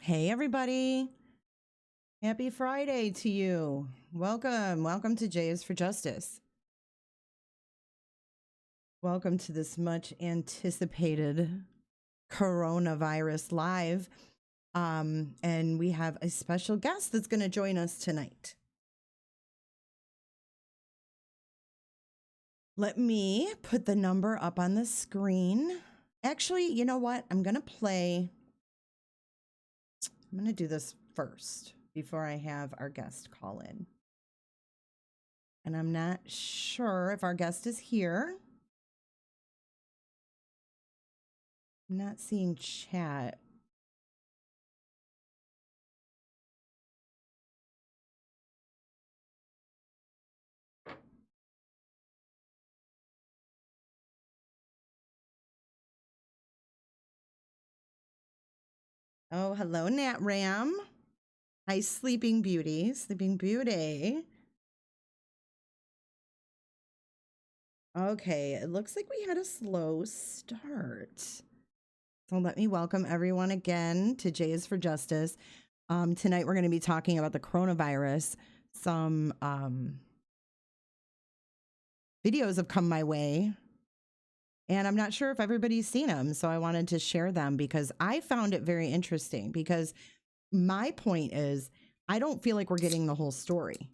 Hey, everybody. Happy Friday to you. Welcome to J is for Justice. Welcome to this much anticipated coronavirus live. And we have a special guest that's going to join us tonight. Let me put the number up on the screen. Actually, you know what? I'm going to do this first before I have our guest call in. And I'm not sure if our guest is here. I'm not seeing chat. Oh, hello, Nat Ram. Hi, Sleeping Beauty. Sleeping Beauty. Okay, it looks like we had a slow start. So let me welcome everyone again to J is for Justice. Tonight we're going to be talking about the coronavirus. Some videos have come my way, and I'm not sure if everybody's seen them, so I wanted to share them because I found it very interesting. Because my point is, I don't feel like we're getting the whole story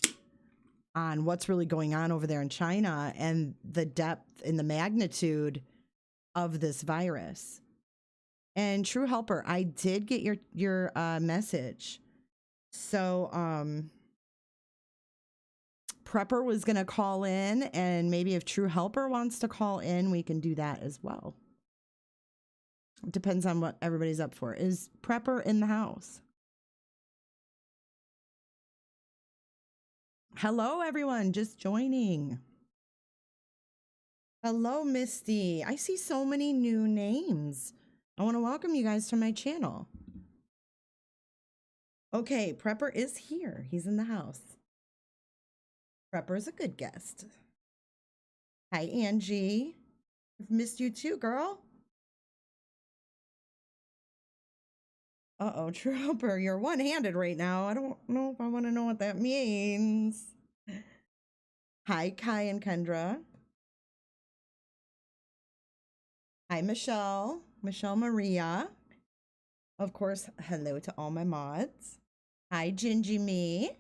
on what's really going on over there in China and the depth and the magnitude of this virus. And True Helper, I did get your message. So Prepper was going to call in, and maybe if True Helper wants to call in, we can do that as well. It depends on what everybody's up for. Is Prepper in the house? Hello, everyone, just joining. Hello, Misty. I see so many new names. I want to welcome you guys to my channel. Okay, Prepper is here. He's in the house. Prepper is a good guest. Hi, Angie. I've missed you too, girl. Uh-oh, True Helper, you're one-handed right now. I don't know if I want to know what that means. Hi, Kai and Kendra. Hi, Michelle. Michelle Maria. Of course, hello to all my mods. Hi, Gingy Me.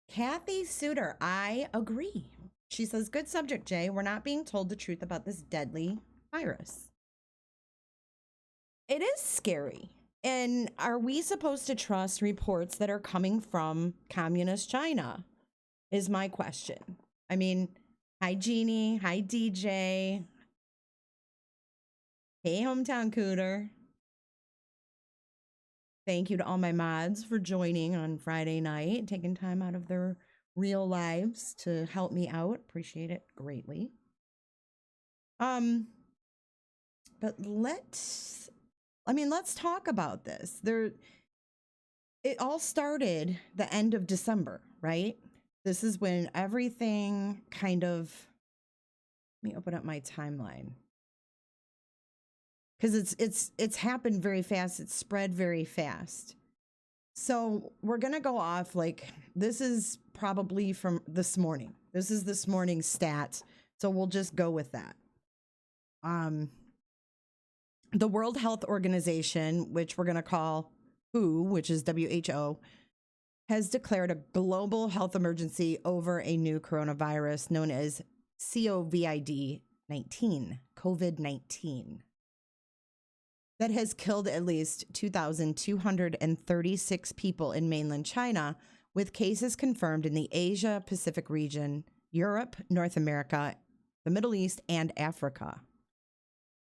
Kathy Suter, I agree. She says, good subject, Jay. We're not being told the truth about this deadly virus. It is scary. And are we supposed to trust reports that are coming from communist China? Is my question. I mean, hi, Jeannie. Hi, DJ. Hey, Hometown Cooter. Thank you to all my mods for joining on Friday night, taking time out of their real lives to help me out. Appreciate it greatly. But let's talk about this. It all started the end of December, right? This is when everything kind of, let me open up my timeline. Because it's happened very fast. It's spread very fast. So we're going to go off like, this is probably from this morning. This is this morning's stats. So we'll just go with that. The World Health Organization, which we're going to call WHO, which is WHO, has declared a global health emergency over a new coronavirus known as COVID-19, that has killed at least 2,236 people in mainland China, with cases confirmed in the Asia-Pacific region, Europe, North America, the Middle East, and Africa.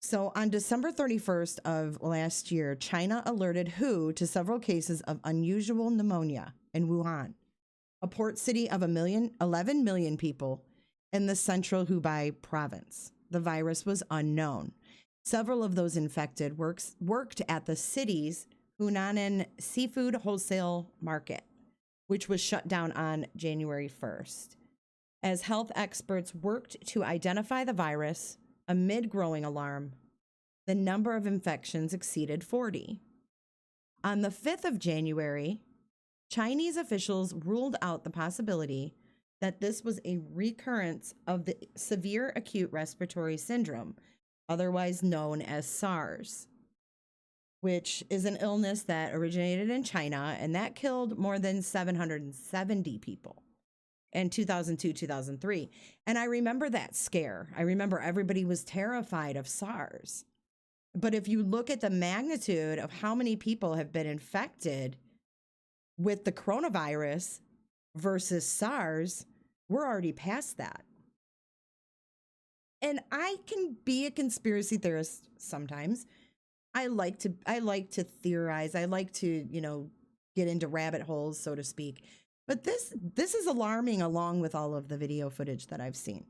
So on December 31st of last year, China alerted WHO to several cases of unusual pneumonia in Wuhan, a port city of 11 million people in the central Hubei province. The virus was unknown. Several of those infected worked at the city's Hunanan seafood wholesale market, which was shut down on January 1st. As health experts worked to identify the virus, amid growing alarm, the number of infections exceeded 40. On the 5th of January, Chinese officials ruled out the possibility that this was a recurrence of the severe acute respiratory syndrome, otherwise known as SARS, which is an illness that originated in China and that killed more than 770 people in 2002, 2003. And I remember that scare. I remember everybody was terrified of SARS. But if you look at the magnitude of how many people have been infected with the coronavirus versus SARS, we're already past that. And I can be a conspiracy theorist sometimes. I like to theorize. I like to, get into rabbit holes, so to speak. But this is alarming along with all of the video footage that I've seen.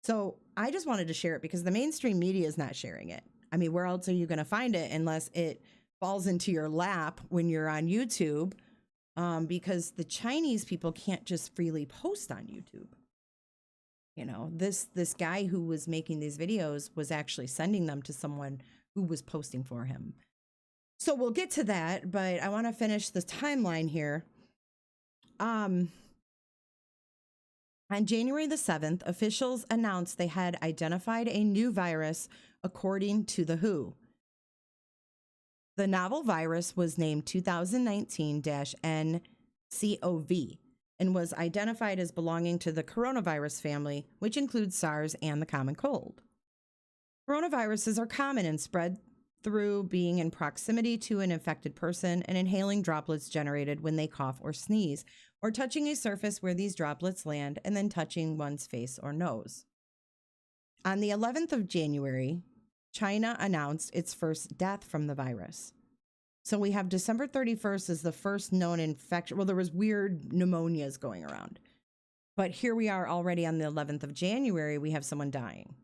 So I just wanted to share it because the mainstream media is not sharing it. I mean, where else are you going to find it unless it falls into your lap when you're on YouTube? Because the Chinese people can't just freely post on YouTube. This guy who was making these videos was actually sending them to someone who was posting for him. So we'll get to that, but I want to finish the timeline here. On January the 7th, officials announced they had identified a new virus according to the WHO. The novel virus was named 2019-nCoV and was identified as belonging to the coronavirus family, which includes SARS and the common cold. Coronaviruses are common and spread through being in proximity to an infected person and inhaling droplets generated when they cough or sneeze, or touching a surface where these droplets land and then touching one's face or nose. On the 11th of January, China announced its first death from the virus. So we have December 31st as the first known infection. Well, there was weird pneumonias going around. But here we are already on the 11th of January, we have someone dying.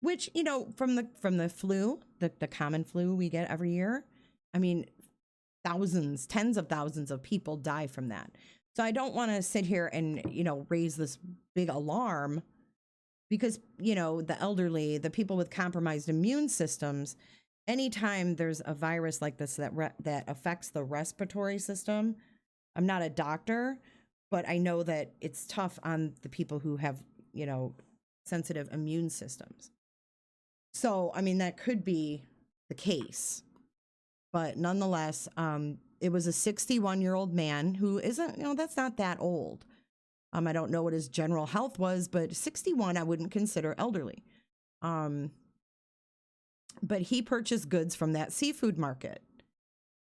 Which, from the flu, the common flu we get every year, I mean, thousands, tens of thousands of people die from that. So I don't want to sit here and, raise this big alarm because, the elderly, the people with compromised immune systems, anytime there's a virus like this that affects the respiratory system, I'm not a doctor, but I know that it's tough on the people who have, sensitive immune systems. So, I mean, that could be the case, but nonetheless, it was a 61-year-old man who isn't, that's not that old. I don't know what his general health was, but 61, I wouldn't consider elderly. But he purchased goods from that seafood market.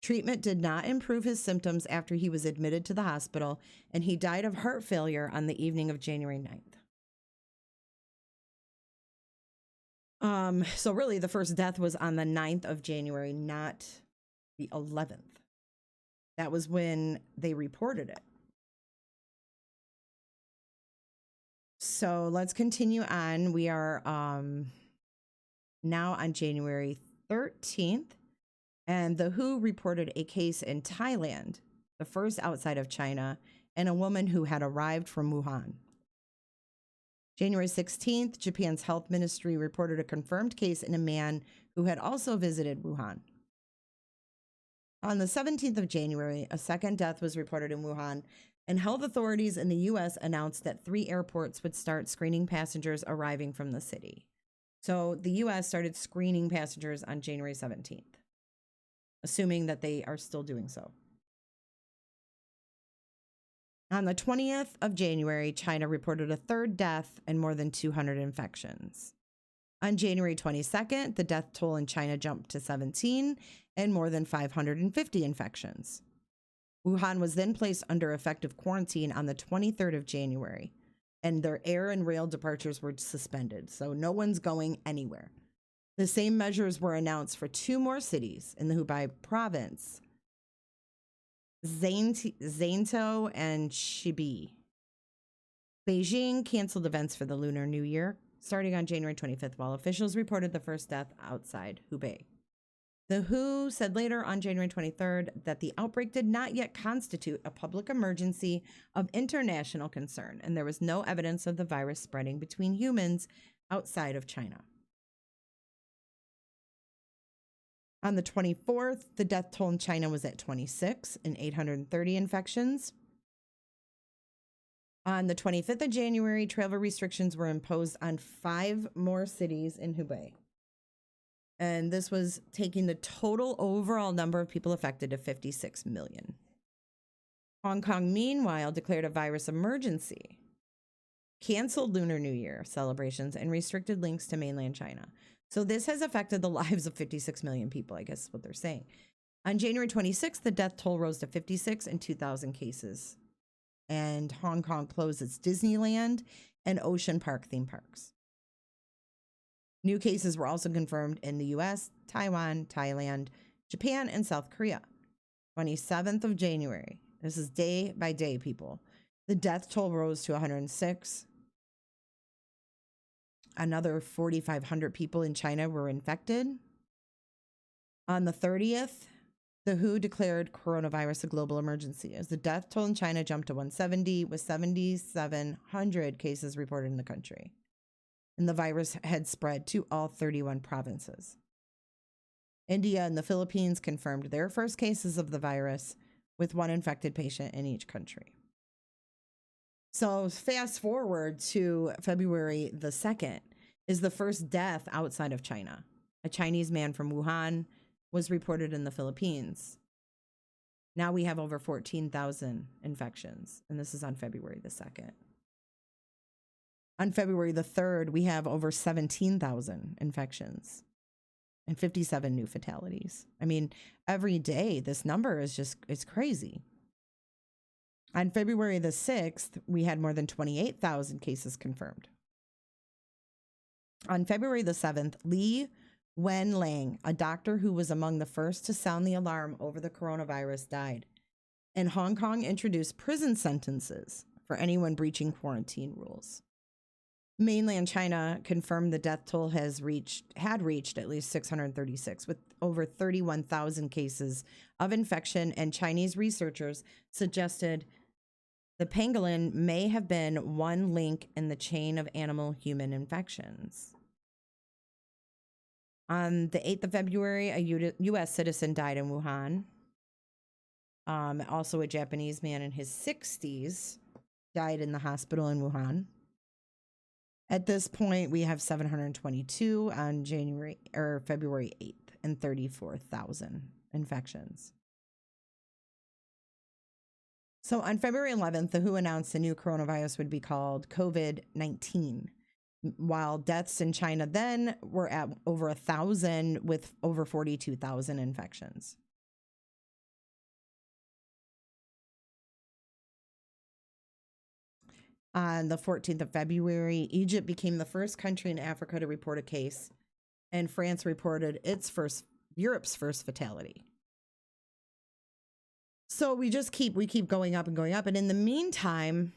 Treatment did not improve his symptoms after he was admitted to the hospital, and he died of heart failure on the evening of January 9th. So really the first death was on the 9th of January, not the 11th. That was when they reported it. So let's continue on. We are now on January 13th, and the WHO reported a case in Thailand, the first outside of China, and a woman who had arrived from Wuhan. January 16th, Japan's health ministry reported a confirmed case in a man who had also visited Wuhan. On the 17th of January, a second death was reported in Wuhan, and health authorities in the U.S. announced that 3 airports would start screening passengers arriving from the city. So the U.S. started screening passengers on January 17th, assuming that they are still doing so. On the 20th of January, China reported a third death and more than 200 infections. On January 22nd, the death toll in China jumped to 17 and more than 550 infections. Wuhan was then placed under effective quarantine on the 23rd of January, and their air and rail departures were suspended, so no one's going anywhere. The same measures were announced for 2 more cities in the Hubei province, Zhengzhou and Shibi. Beijing canceled events for the Lunar New Year starting on January 25th, while officials reported the first death outside Hubei. The WHO said later on January 23rd that the outbreak did not yet constitute a public emergency of international concern, and there was no evidence of the virus spreading between humans outside of China. On the 24th, the death toll in China was at 26 and 830 infections. On the 25th of January, travel restrictions were imposed on 5 more cities in Hubei. And this was taking the total overall number of people affected to 56 million. Hong Kong, meanwhile, declared a virus emergency, canceled Lunar New Year celebrations, and restricted links to mainland China. So this has affected the lives of 56 million people, I guess is what they're saying. On January 26th, the death toll rose to 56 and 2,000 cases. And Hong Kong closed its Disneyland and Ocean Park theme parks. New cases were also confirmed in the U.S., Taiwan, Thailand, Japan, and South Korea. 27th of January. This is day by day, people. The death toll rose to 106. Another 4,500 people in China were infected. On the 30th, the WHO declared coronavirus a global emergency as the death toll in China jumped to 170, with 7,700 cases reported in the country. And the virus had spread to all 31 provinces. India and the Philippines confirmed their first cases of the virus, with 1 infected patient in each country. So fast forward to February the 2nd is the first death outside of China. A Chinese man from Wuhan was reported in the Philippines. Now we have over 14,000 infections, and this is on February the 2nd. On February the 3rd, we have over 17,000 infections and 57 new fatalities. I mean, every day, this number is just, it's crazy. On February the 6th, we had more than 28,000 cases confirmed. On February the 7th, Li Wenlang, a doctor who was among the first to sound the alarm over the coronavirus, died. And Hong Kong introduced prison sentences for anyone breaching quarantine rules. Mainland China confirmed the death toll had reached at least 636, with over 31,000 cases of infection, and Chinese researchers suggested the pangolin may have been one link in the chain of animal-human infections. On the 8th of February, a U.S. citizen died in Wuhan. Also, a Japanese man in his 60s died in the hospital in Wuhan. At this point, we have 722 on February 8th and 34,000 infections. So on February 11th, the WHO announced the new coronavirus would be called COVID-19, while deaths in China then were at over 1,000 with over 42,000 infections. On the 14th of February, Egypt became the first country in Africa to report a case, and France reported Europe's first fatality. So we keep going up and going up. And in the meantime,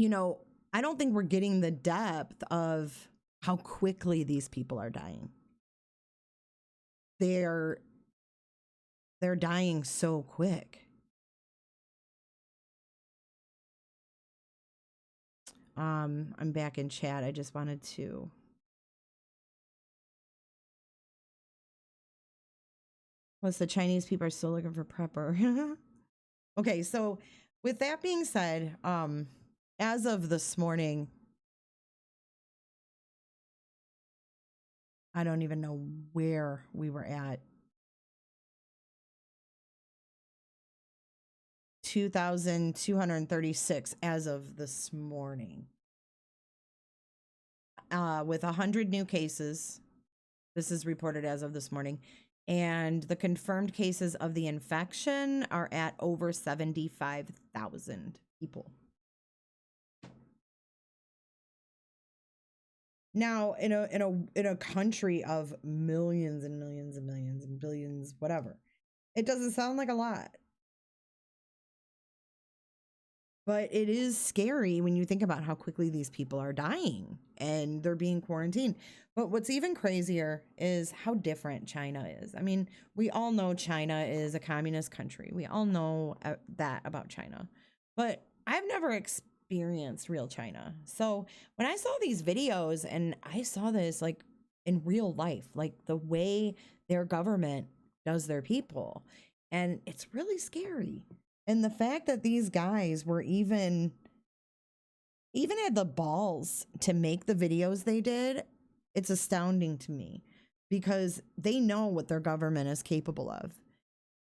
I don't think we're getting the depth of how quickly these people are dying. They're dying so quick. I'm back in chat. I just wanted to. Plus, the Chinese people are still looking for prepper. Okay, so with that being said, as of this morning, I don't even know where we were at. 2,236 as of this morning. With 100 new cases. This is reported as of this morning. And the confirmed cases of the infection are at over 75,000 people. Now, in a country of millions and millions and millions and billions, whatever, it doesn't sound like a lot. But it is scary when you think about how quickly these people are dying and they're being quarantined. But what's even crazier is how different China is. I mean, we all know China is a communist country. We all know that about China. But I've never experienced real China. So when I saw these videos and I saw this, like, in real life, like the way their government does their people. And it's really scary. And the fact that these guys were even had the balls to make the videos they did, it's astounding to me, because they know what their government is capable of.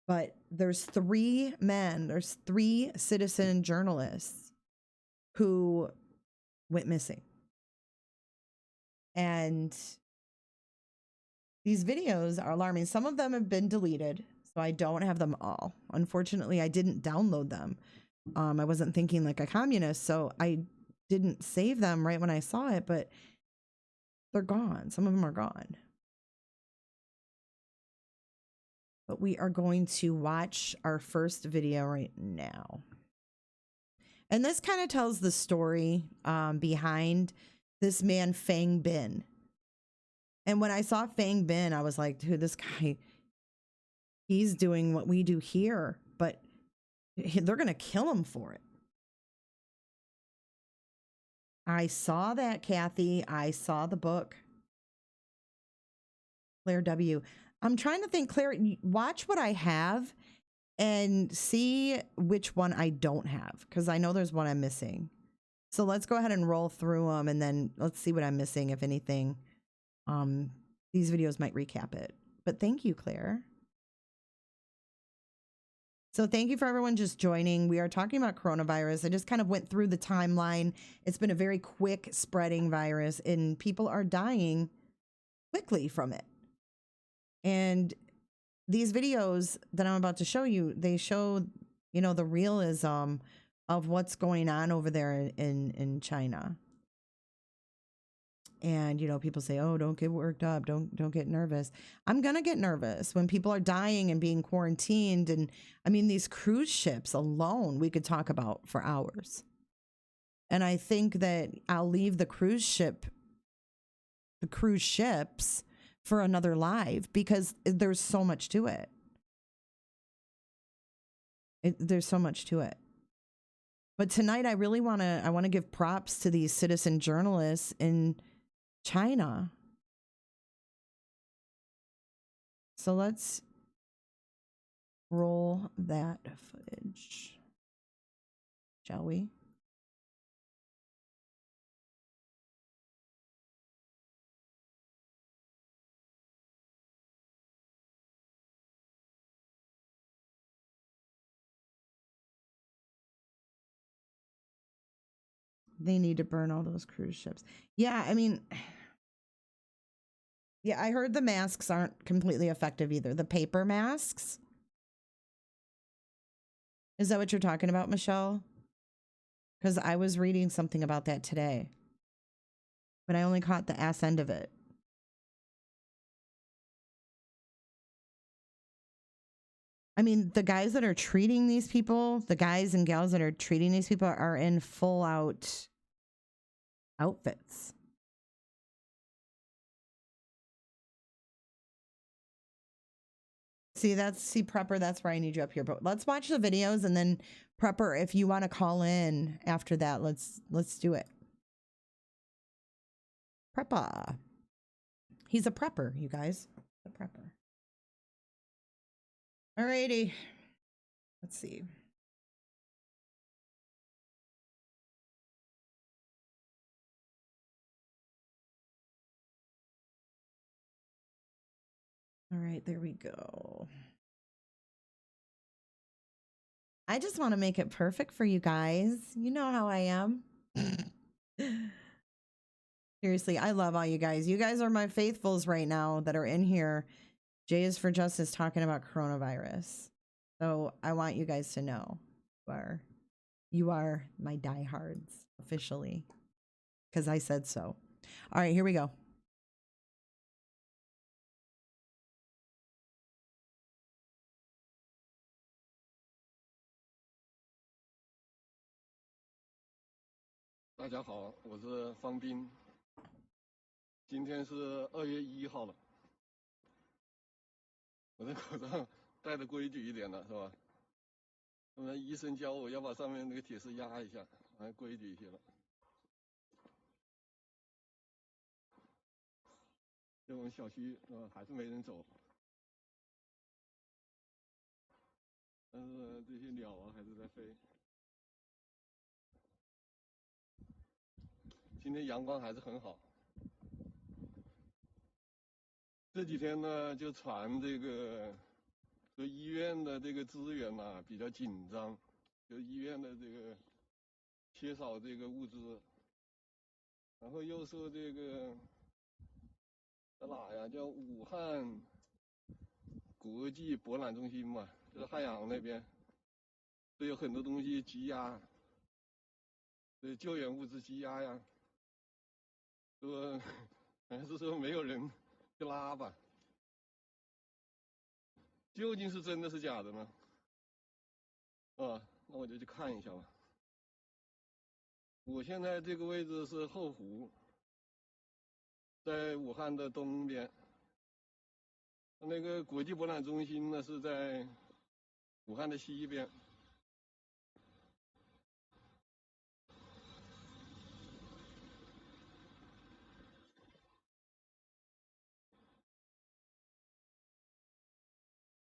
But there's three citizen journalists who went missing. And these videos are alarming. Some of them have been deleted, so I don't have them all. Unfortunately, I didn't download them. I wasn't thinking like a communist, so I didn't save them right when I saw it, but they're gone. Some of them are gone. But we are going to watch our first video right now. And this kind of tells the story behind this man, Fang Bin. And when I saw Fang Bin, I was like, dude, this guy, he's doing what we do here, but they're going to kill him for it. I saw that, Kathy. I saw the book. Claire W. I'm trying to think, Claire, watch what I have and see which one I don't have, because I know there's one I'm missing. So let's go ahead and roll through them, and then let's see what I'm missing, if anything. These videos might recap it. But thank you, Claire. So thank you for everyone just joining. We are talking about coronavirus. I just kind of went through the timeline. It's been a very quick spreading virus, and people are dying quickly from it. And these videos that I'm about to show you, they show, you know, the realism of what's going on over there in China. And, you know, people say, oh, don't get worked up. Don't get nervous. I'm going to get nervous when people are dying and being quarantined. And I mean, these cruise ships alone, we could talk about for hours. And I think that I'll leave the cruise ships for another live, because there's so much to it. There's so much to it. But tonight I really want to give props to these citizen journalists in China. So let's roll that footage, shall we? They need to burn all those cruise ships. Yeah, I mean, yeah, I heard the masks aren't completely effective either. The paper masks. Is that what you're talking about, Michelle? Because I was reading something about that today, but I only caught the ass end of it. I mean, the guys that are treating these people, the guys and gals that are treating these people are in full out outfits. See, Prepper, that's where I need you up here. But let's watch the videos, and then Prepper, if you want to call in after that, let's do it. Prepper. He's a prepper, you guys. A prepper. Alrighty. Let's see. All right, there we go. I just want to make it perfect for you guys. You know how I am. Seriously, I love all you guys. You guys are my faithfuls right now that are in here. J is for Justice talking about coronavirus. So I want you guys to know you are my diehards officially, because I said so. All right, here we go. 大家好，我是方斌。今天是2月1号了，我这口罩戴的规矩一点了，是吧？那么医生教我要把上面那个铁丝压一下，还规矩一些了。在我们小区还是没人走，但是这些鸟啊还是在飞。今天阳光还是很好。这几天呢，就传这个说医院的这个资源呐比较紧张，就医院的这个缺少这个物资，然后又说这个在哪呀？叫武汉国际博览中心嘛，就是汉阳那边，都有很多东西积压，救援物资积压呀。说还是说没有人去拉吧？究竟是真的是假的呢？那我就去看一下吧。我现在这个位置是后湖，在武汉的东边。那个国际博览中心呢是在武汉的西边。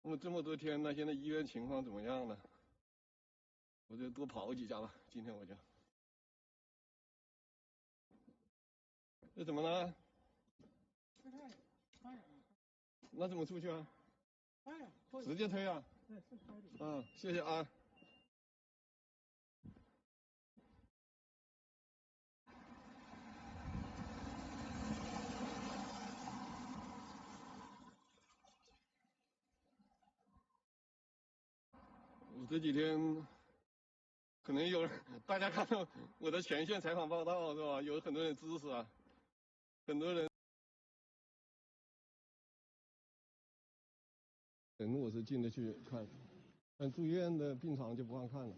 那么这么多天呢，现在医院情况怎么样呢？我就多跑几家吧，今天我就。这怎么了？那怎么出去啊？直接推啊？谢谢啊。我这几天可能有大家看到我的前线采访报道是吧？有很多人支持啊，很多人。人我是进得去看，但住院的病床就不让看了。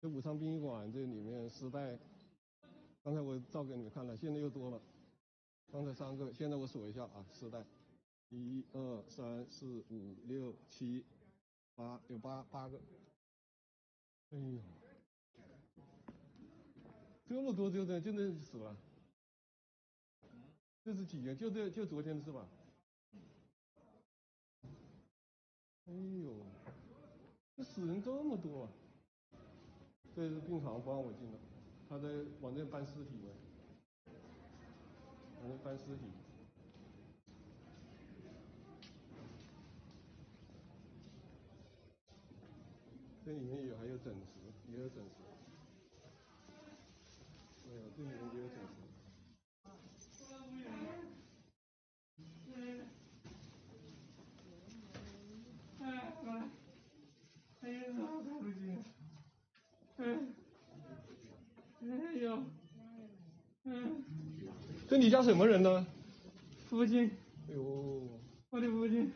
这武昌殡仪馆这里面尸袋，刚才我照给你们看了，现在又多了。刚才3个，现在我数一下啊，尸袋，1、2、3、4、5、6、7、8，有8个。哎呦，这么多就那死了。这是几天？就昨天是吧？哎呦，这死人这么多啊！这是病床不让我进了，他在往这搬尸体呢，往这搬尸体。这里面还有枕石，也有枕石。哎呦，这里面也有枕石。哎呀，看不见。哎呦，这你家什么人呢？父亲。哎呦，我的父亲。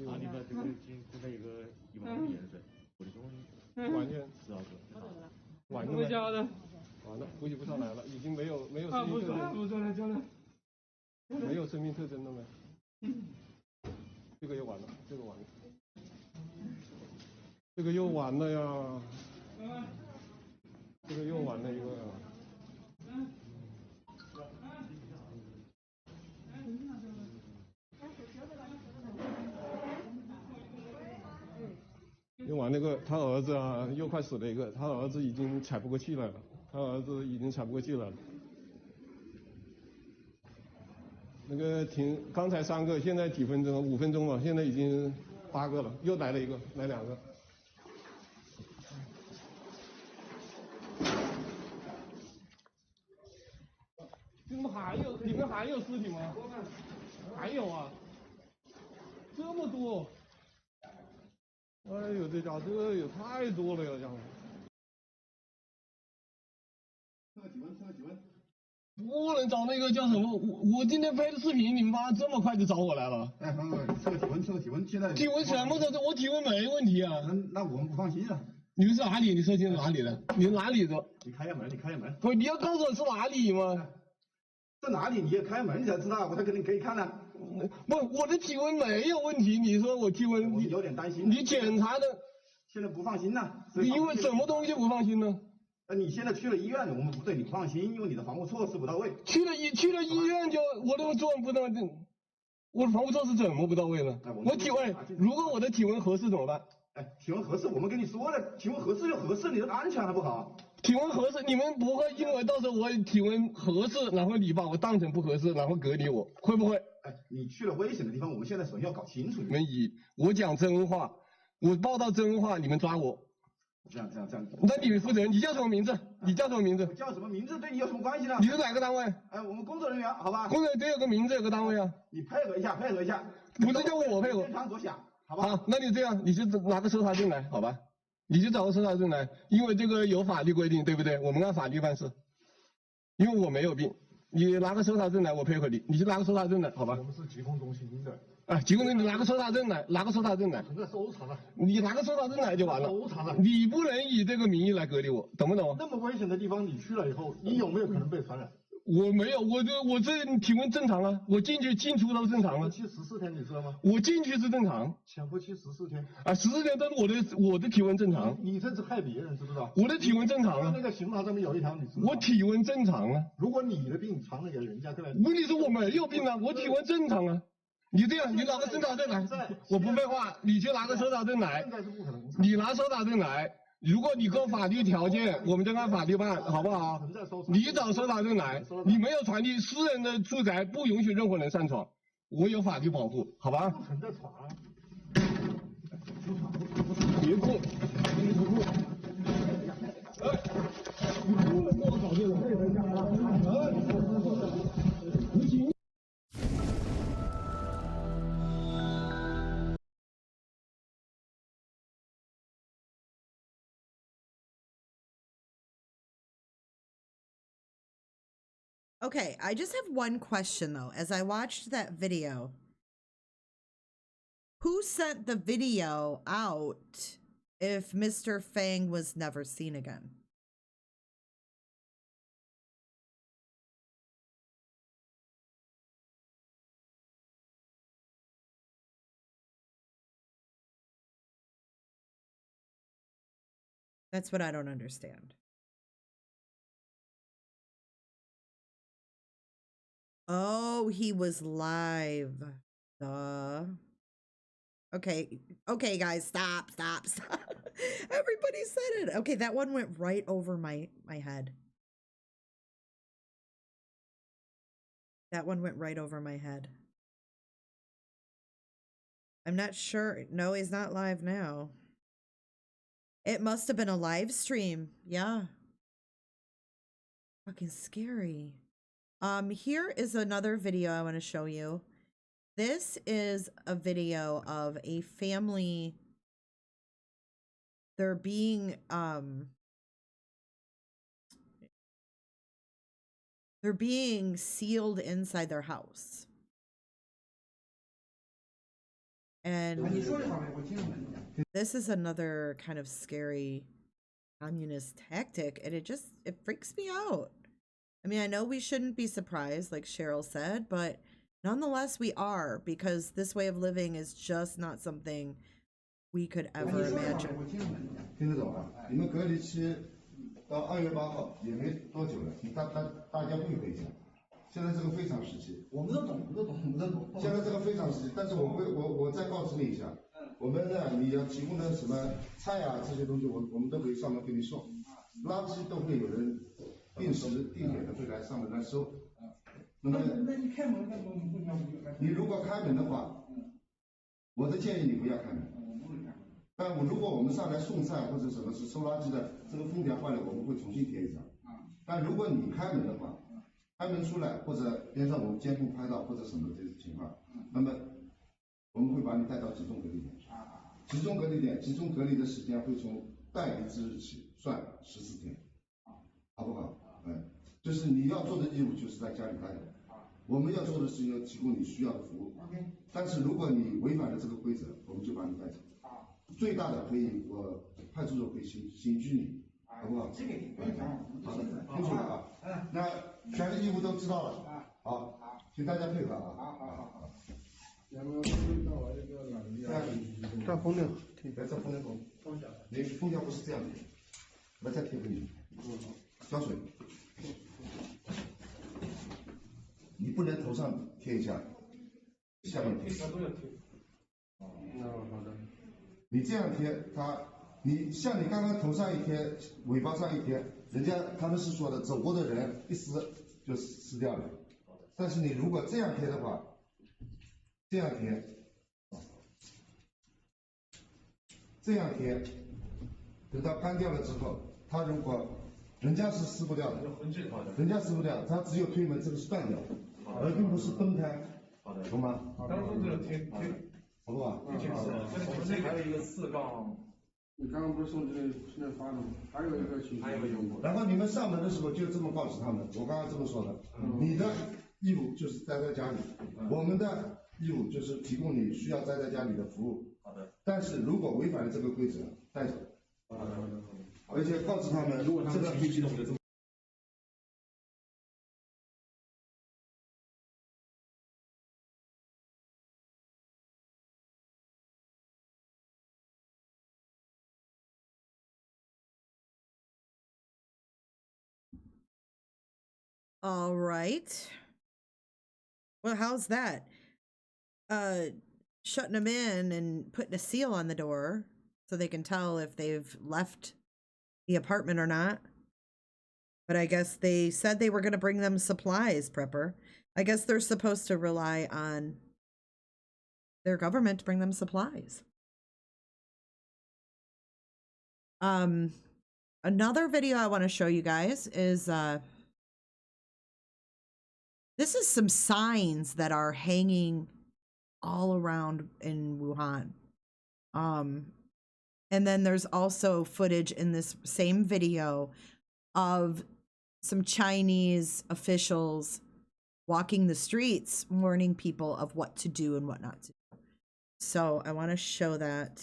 啊，你的这个现在有个100米的水，我的兄弟。完全12个。完了。不晓得。完了，估计不上来了，已经没有啊，生命特征。不说了，叫了。没有生命特征了没？这个又完了，这个完了，这个又完了呀，这个又完了一个呀。又完那个，他儿子啊，又快死了一个，他儿子已经喘不过气来了，那个刚才3个，现在几分钟？5分钟了，现在已经8个了，又来了一个，来2个。你们还有尸体吗？还有啊，这么多！哎呦，这家这也太多了呀，家伙！测体温。不能找那个叫什么？我今天拍的视频，你们妈这么快就找我来了？哎，方哥，测个体温，现在体温什么的？我体温没问题啊。那我们不放心啊。你们是哪里？你说清楚哪里的？你是哪里的？你开下门。不，你要告诉我是哪里吗？在哪里？你要开门你才知道，我才给你可以看呢。不，我的体温没有问题。你说我体温，你有点担心。你检查的，现在不放心呐。因为什么东西不放心呢？你现在去了医院，我们不对你放心，因为你的防护措施不到位。去了医院就我的作用不到，我的防护措施怎么不到位呢？我体温，如果我的体温合适怎么办？体温合适，我们跟你说了，体温合适就合适，你的安全还不好。体温合适，你们不会因为到时候我体温合适，然后你把我当成不合适，然后隔离我，会不会？你去了危险的地方，我们现在首先要搞清楚。我讲真话，我报道真话，你们抓我。这样。那你们负责人，你叫什么名字？你叫什么名字？叫什么名字对你有什么关系呢？你是哪个单位？我们工作人员，好吧。工作人员得有个名字，有个单位啊。你配合一下。不是叫我配合。正常着想，好吧。好，那你这样，你就拿个搜查证来，好吧？你就找个搜查证来，因为这个有法律规定，对不对？我们按法律办事。因为我没有病，你拿个搜查证来，我配合你。你就拿个搜查证来，好吧？我们是疾控中心的。疾控中心，你拿个搜查证来，拿个搜查证来。存在搜查了。你拿个搜查证来就完了。搜查了。你不能以这个名义来隔离我，懂不懂？那么危险的地方你去了以后，你有没有可能被传染？我没有，我这体温正常啊，我进出都正常啊。潜伏期14天，你知道吗？我进去是正常。潜伏期14天。14天都是我的体温正常。你这是害别人，知不知道？我的体温正常啊。那个刑法上面有一条，你知道吗？我体温正常啊。如果你的病传了给人家，对吧？问题是我没有病啊，我体温正常啊。你这样，你拿个搜查证来，我不废话，你就拿个搜查证来。你拿搜查证来。如果你够法律条件，我们就按法律办，好不好？你找搜查证来，你没有传递私人的住宅，不允许任何人上闯，我有法律保护，好吧？不存在闯。别过，Okay, I just have one question though. As I watched that video, who sent the video out if Mr. Fang was never seen again? That's what I don't understand. Oh, he was live. Duh. Okay, guys, stop. Everybody said it. Okay, that one went right over my head. That one went right over my head. I'm not sure. No, he's not live now. It must have been a live stream. Yeah. Fucking scary. Here is another video I want to show you. This is a video of a family. They're being sealed inside their house. And this is another kind of scary communist tactic, and it freaks me out. I mean, I know we shouldn't be surprised, like Cheryl said, but nonetheless we are, because this way of living is just not something we could ever imagine. 听得懂啊？你们隔离期到2月8号也没多久了，大家配合一下。现在这个非常时期，我们都懂。现在这个非常时期，但是我再告知你一下，我们呢，你要提供的什么菜啊这些东西，我们都可以上门给你送，垃圾都会有人定时定点的会来上门来收。那么你开门干嘛？你如果开门的话，我的建议你不要开门。但如果我们上来送菜或者什么是收垃圾的，这个封条坏了，我们会重新贴一张。但如果你开门的话，开门出来或者边上我们监控拍到或者什么这种情况，那么我们会把你带到集中隔离点。集中隔离点，集中隔离的时间会从带离之日起算14天，好不好？就是你要做的义务就是在家里待着，我们要做的是要提供你需要的服务。但是如果你违反了这个规则，我们就把你带走。最大的可以，派出所可以刑拘你，好不好？这个好的，清楚了啊。那权利义务都知道了，好，请大家配合啊。好。这封条，别这封条封，你封条不是这样的，我再贴给你。浇水。你不能头上贴一下，下面贴。都要贴。好的。你这样贴它，你像你刚刚头上一贴，尾巴上一贴，人家他们是说的，走过的人一撕就撕掉了。但是你如果这样贴的话，这样贴，这样贴，等到干掉了之后，它如果人家是撕不掉的，人家撕不掉，它只有推门这个是断掉的，而并不是崩开。好的，懂吗？当初这个贴，好不好？我们这还有一个4杠。你刚刚不是送现在发的吗？还有一个情况，然后你们上门的时候就这么告诉他们，我刚刚这么说的，你的义务就是待在家里，我们的义务就是提供你需要待在家里的服务。好的。但是如果违反了这个规则，带走。好的。而且告诉他们，如果这个脾气动的。All right. Well, how's that? Shutting them in and putting a seal on the door so they can tell if they've left the apartment or not. But I guess they said they were going to bring them supplies, Prepper. I guess they're supposed to rely on their government to bring them supplies. Another video I want to show you guys is this is some signs that are hanging all around in Wuhan. And then there's also footage in this same video of some Chinese officials walking the streets, warning people of what to do and what not to do. So I want to show that.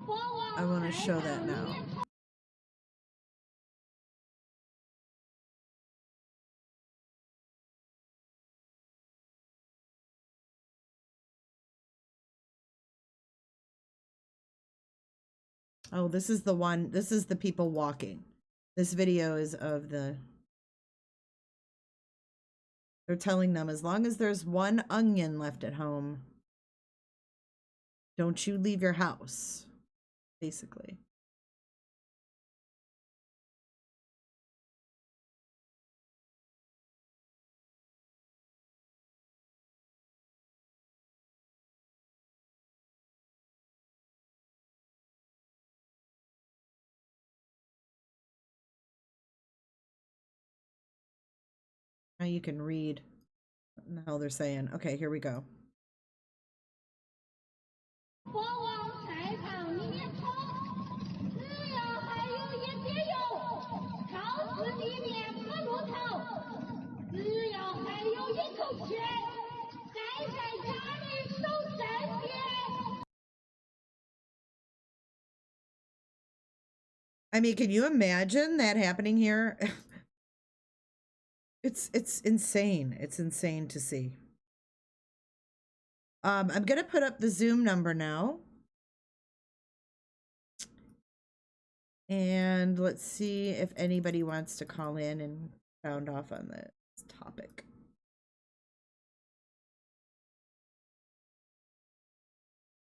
I want to show that now. Oh, this is the one. This is the people walking. This video is of the. They're telling them as long as there's one onion left at home, don't you leave your house, basically. Now you can read what the hell they're saying. Okay, here we go. I mean, can you imagine that happening here? It's insane. It's insane to see. I'm gonna put up the Zoom number now. And let's see if anybody wants to call in and sound off on this topic.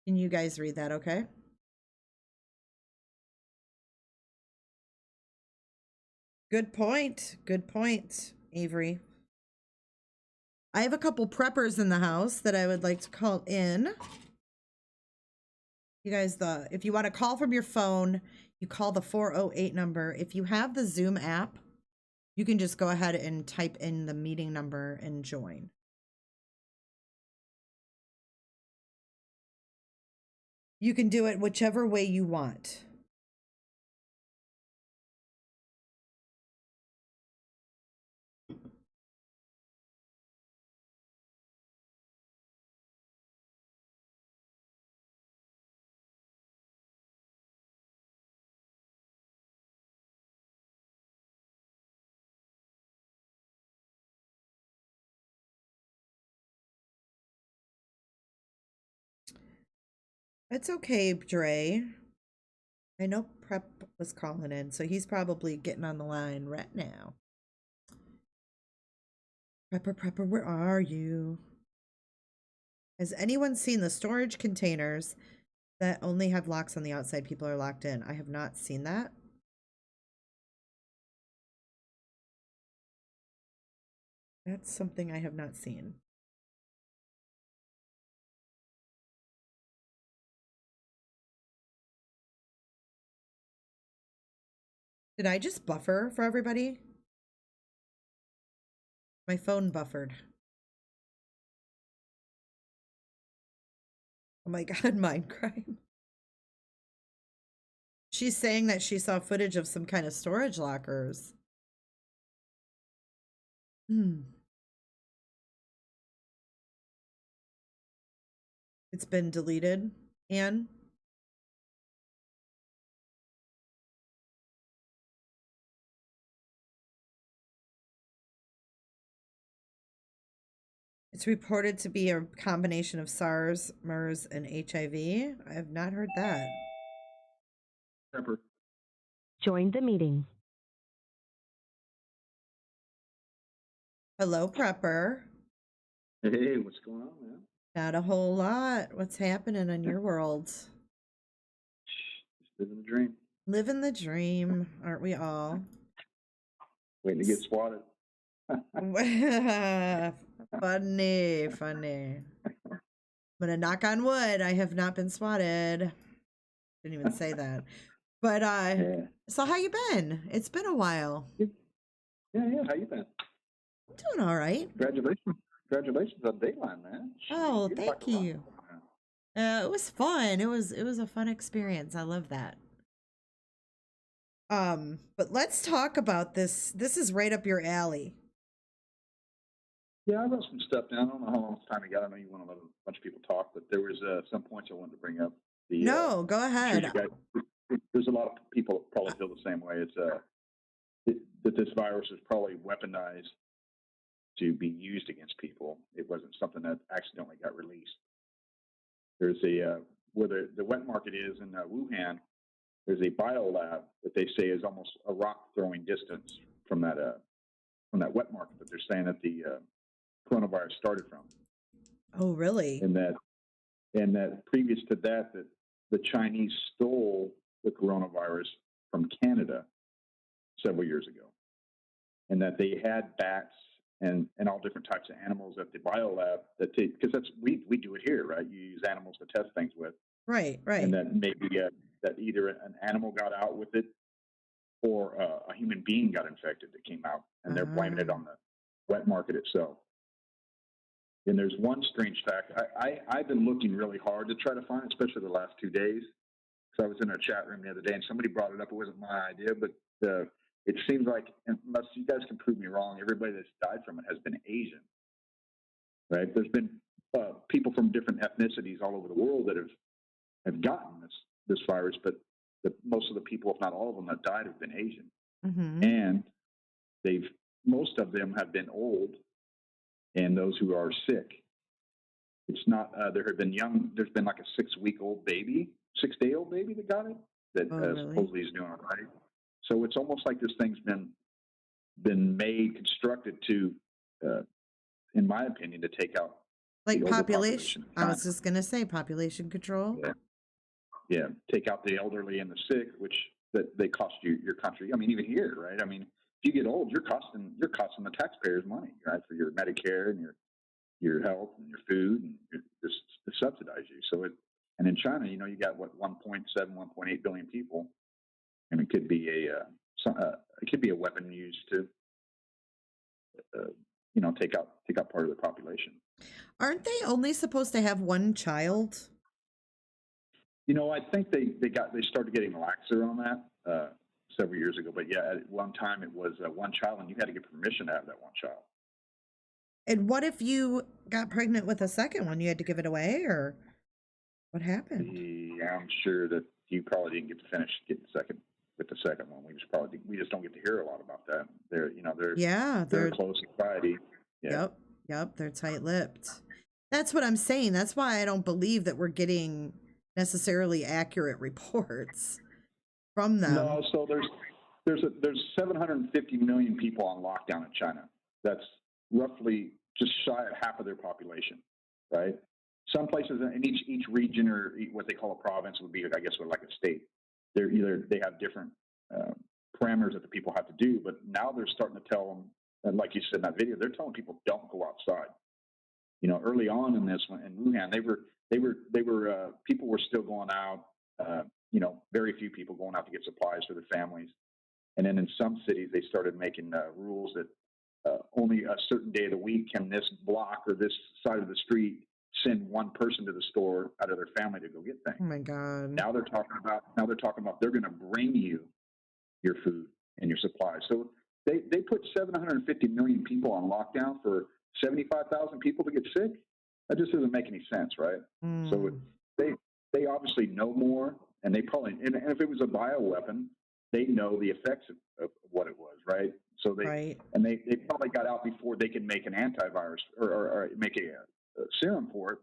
Can you guys read that okay? Good point. Good point, Avery. I have a couple preppers in the house that I would like to call in. You guys, if you want to call from your phone, you call the 408 number. If you have the Zoom app, you can just go ahead and type in the meeting number and join. You can do it whichever way you want. It's okay, Dre. I know Prep was calling in, so he's probably getting on the line right now. Prepper, where are you? Has anyone seen the storage containers that only have locks on the outside? People are locked in. I have not seen that. That's something I have not seen. Did I just buffer for everybody? My phone buffered. Oh my God, Mindcrime. She's saying that she saw footage of some kind of storage lockers. It's been deleted, Anne? It's reported to be a combination of SARS, MERS, and HIV. I have not heard that. Prepper. Join the meeting. Hello, Prepper. Hey, what's going on, man? Not a whole lot. What's happening in your world? Just living the dream. Living the dream, aren't we all? Waiting to get swatted. Funny. I'm gonna knock on wood. I have not been swatted. Didn't even say that. But Yeah. So how you been? It's been a while. Yeah. How you been? I'm doing all right. Congratulations on Dateline, man. Oh, You're thank fucking you. awesome. It was fun. It was a fun experience. I love that. But let's talk about this. This is right up your alley. Yeah, I wrote some stuff down. I don't know how long time you got. I know you want to let a bunch of people talk, but there was some points I wanted to bring up. No, go ahead. Sure there's a lot of people that probably feel the same way. It's that this virus is probably weaponized to be used against people. It wasn't something that accidentally got released. There's where the wet market is in Wuhan. There's a biolab that they say is almost a rock throwing distance from that wet market that they're saying that the coronavirus started from. Oh, really? And that previous to that the Chinese stole the coronavirus from Canada several years ago, and that they had bats and all different types of animals at the biolab because that's we do it here, right? You use animals to test things with, right, and that maybe that either an animal got out with it or a human being got infected that came out, and they're blaming it on the wet market itself. And there's one strange fact I've been looking really hard to try to find, especially the last 2 days. So I was in a chat room the other day, and somebody brought it up. It wasn't my idea, but it seems like, unless you guys can prove me wrong, everybody that's died from it has been Asian, right? There's been people from different ethnicities all over the world that have gotten this virus, but most of the people, if not all of them, that died have been Asian, and most of them have been old, and those who are sick. It's not. There's been like a 6-day-old baby that got it that really? Supposedly is doing all right. So it's almost like this thing's been constructed to, in my opinion, to take out like population. I was just gonna say population control. Yeah, take out the elderly and the sick, which that they cost your country. I mean, even here, right? I mean, if you get old, you're costing the taxpayers money, right, for your Medicare and your health and your food, and just to subsidize you. So and in China, you got 1.8 billion people, and it could be a weapon used to take out part of the population. Aren't they only supposed to have one child? I think they started getting laxer on that several years ago. But yeah, at one time it was one child, and you had to get permission to have that one child. And what if you got pregnant with a second one? You had to give it away, or what happened? Yeah, I'm sure that you probably didn't get to finish getting with the second one. We just don't get to hear a lot about that. They're a close society. Yeah. Yep, they're tight-lipped. That's what I'm saying. That's why I don't believe that we're getting necessarily accurate reports. from them. No, so there's 750 million people on lockdown in China. That's roughly just shy of half of their population, right? Some places in each region, or what they call a province, would be, I guess, like a state. They have different parameters that the people have to do, but now they're starting to tell them, and like you said in that video, they're telling people don't go outside. Early on in this one in Wuhan, people were still going out. Very few people going out to get supplies for their families. And then in some cities, they started making rules that only a certain day of the week can this block or this side of the street send one person to the store out of their family to go get things. Oh my God. Now they're talking about they're going to bring you your food and your supplies. So they put 750 million people on lockdown for 75,000 people to get sick. That just doesn't make any sense, right? So they obviously know more, and they probably, and if it was a bioweapon, they know the effects of what it was, right? So they probably got out before they could make an antivirus or make a serum for it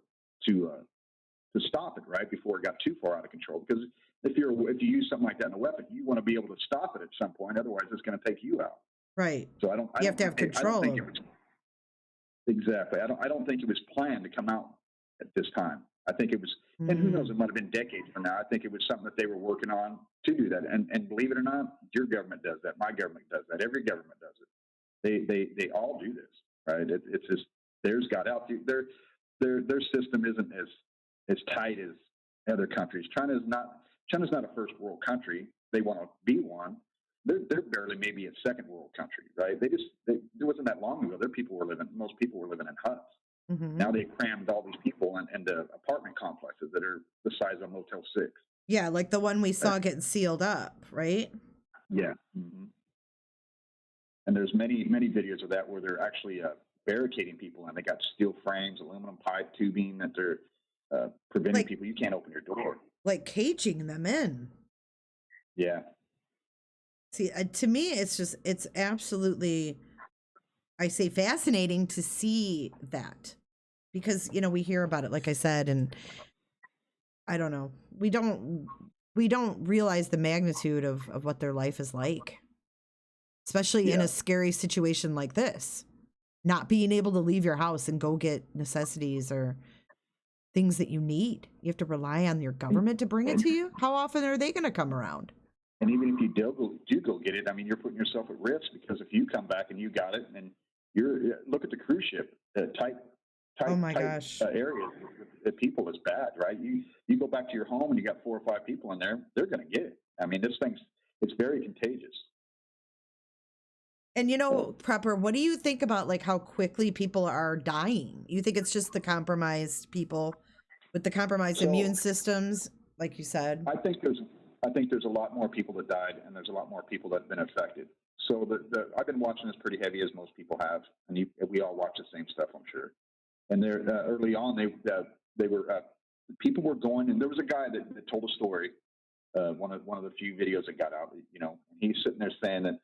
to stop it, right? Before it got too far out of control. Because if you use something like that in a weapon, you want to be able to stop it at some point. Otherwise, it's going to take you out. Right. So you have to have control. Exactly. I don't think it was planned to come out at this time. I think it was, and who knows, it might have been decades from now. I think it was something that they were working on to do that. And believe it or not, your government does that. My government does that. Every government does it. They all do this, right? It's just, theirs got out. Their system isn't as tight as other countries. China's not a first world country. They want to be one. They're barely maybe a second world country, right? It wasn't that long ago. Most people were living in huts. Mm-hmm. Now they crammed all these people into apartment complexes that are the size of Motel 6. Yeah, like the one we saw getting sealed up, right? Yeah. Mm-hmm. And there's many videos of that where they're actually barricading people, and they got steel frames, aluminum pipe, tubing that they're preventing people. You can't open your door. Like caging them in. Yeah. See, to me, it's absolutely, I say, fascinating to see that, because, we hear about it, like I said, and I don't know, we don't realize the magnitude of what their life is like, especially in a scary situation like this, not being able to leave your house and go get necessities or things that you need. You have to rely on your government to bring it to you. How often are they going to come around? And even if you do go get it, I mean, you're putting yourself at risk, because if you come back and you got it, and look at the cruise ship, tight areas that people is bad, right? You go back to your home and you got 4 or 5 people in there, they're going to get it. I mean, it's very contagious. And Prepper, what do you think about like how quickly people are dying? You think it's just the compromised people with the compromised immune systems, like you said? I think there's a lot more people that died, and there's a lot more people that have been affected. So I've been watching this pretty heavy, as most people have, and we all watch the same stuff, I'm sure. And early on, people were going, and there was a guy that told a story, one of the few videos that got out. He's sitting there saying that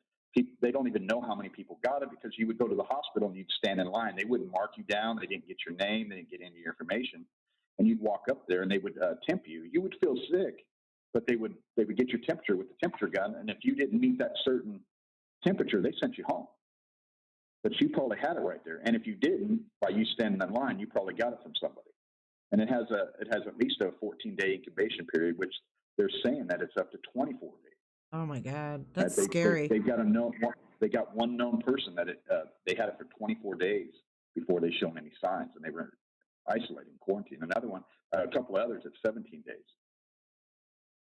they don't even know how many people got it, because you would go to the hospital and you'd stand in line. They wouldn't mark you down. They didn't get your name. They didn't get any of your information. And you'd walk up there and they would temp you. You would feel sick, but they would get your temperature with the temperature gun. And if you didn't meet that certain temperature, they sent you home. But you probably had it right there. And if you didn't, by you standing in line, you probably got it from somebody. And it has at least a 14-day incubation period, which they're saying that it's up to 24 days. Oh my God, that's scary. They got one known person that they had it for 24 days before they shown any signs, and they were isolated in quarantine. Another one, a couple others at 17 days.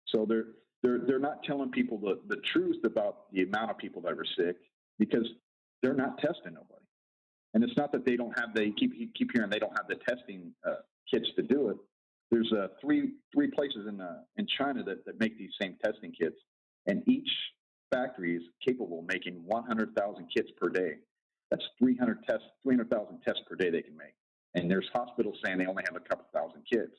So they're not telling people the truth about the amount of people that were sick, because they're not testing nobody. And it's not that they don't have. They keep hearing they don't have the testing kits to do it. There's three places in China that make these same testing kits. And each factory is capable of making 100,000 kits per day. That's 300,000 tests per day they can make. And there's hospitals saying they only have a couple thousand kits.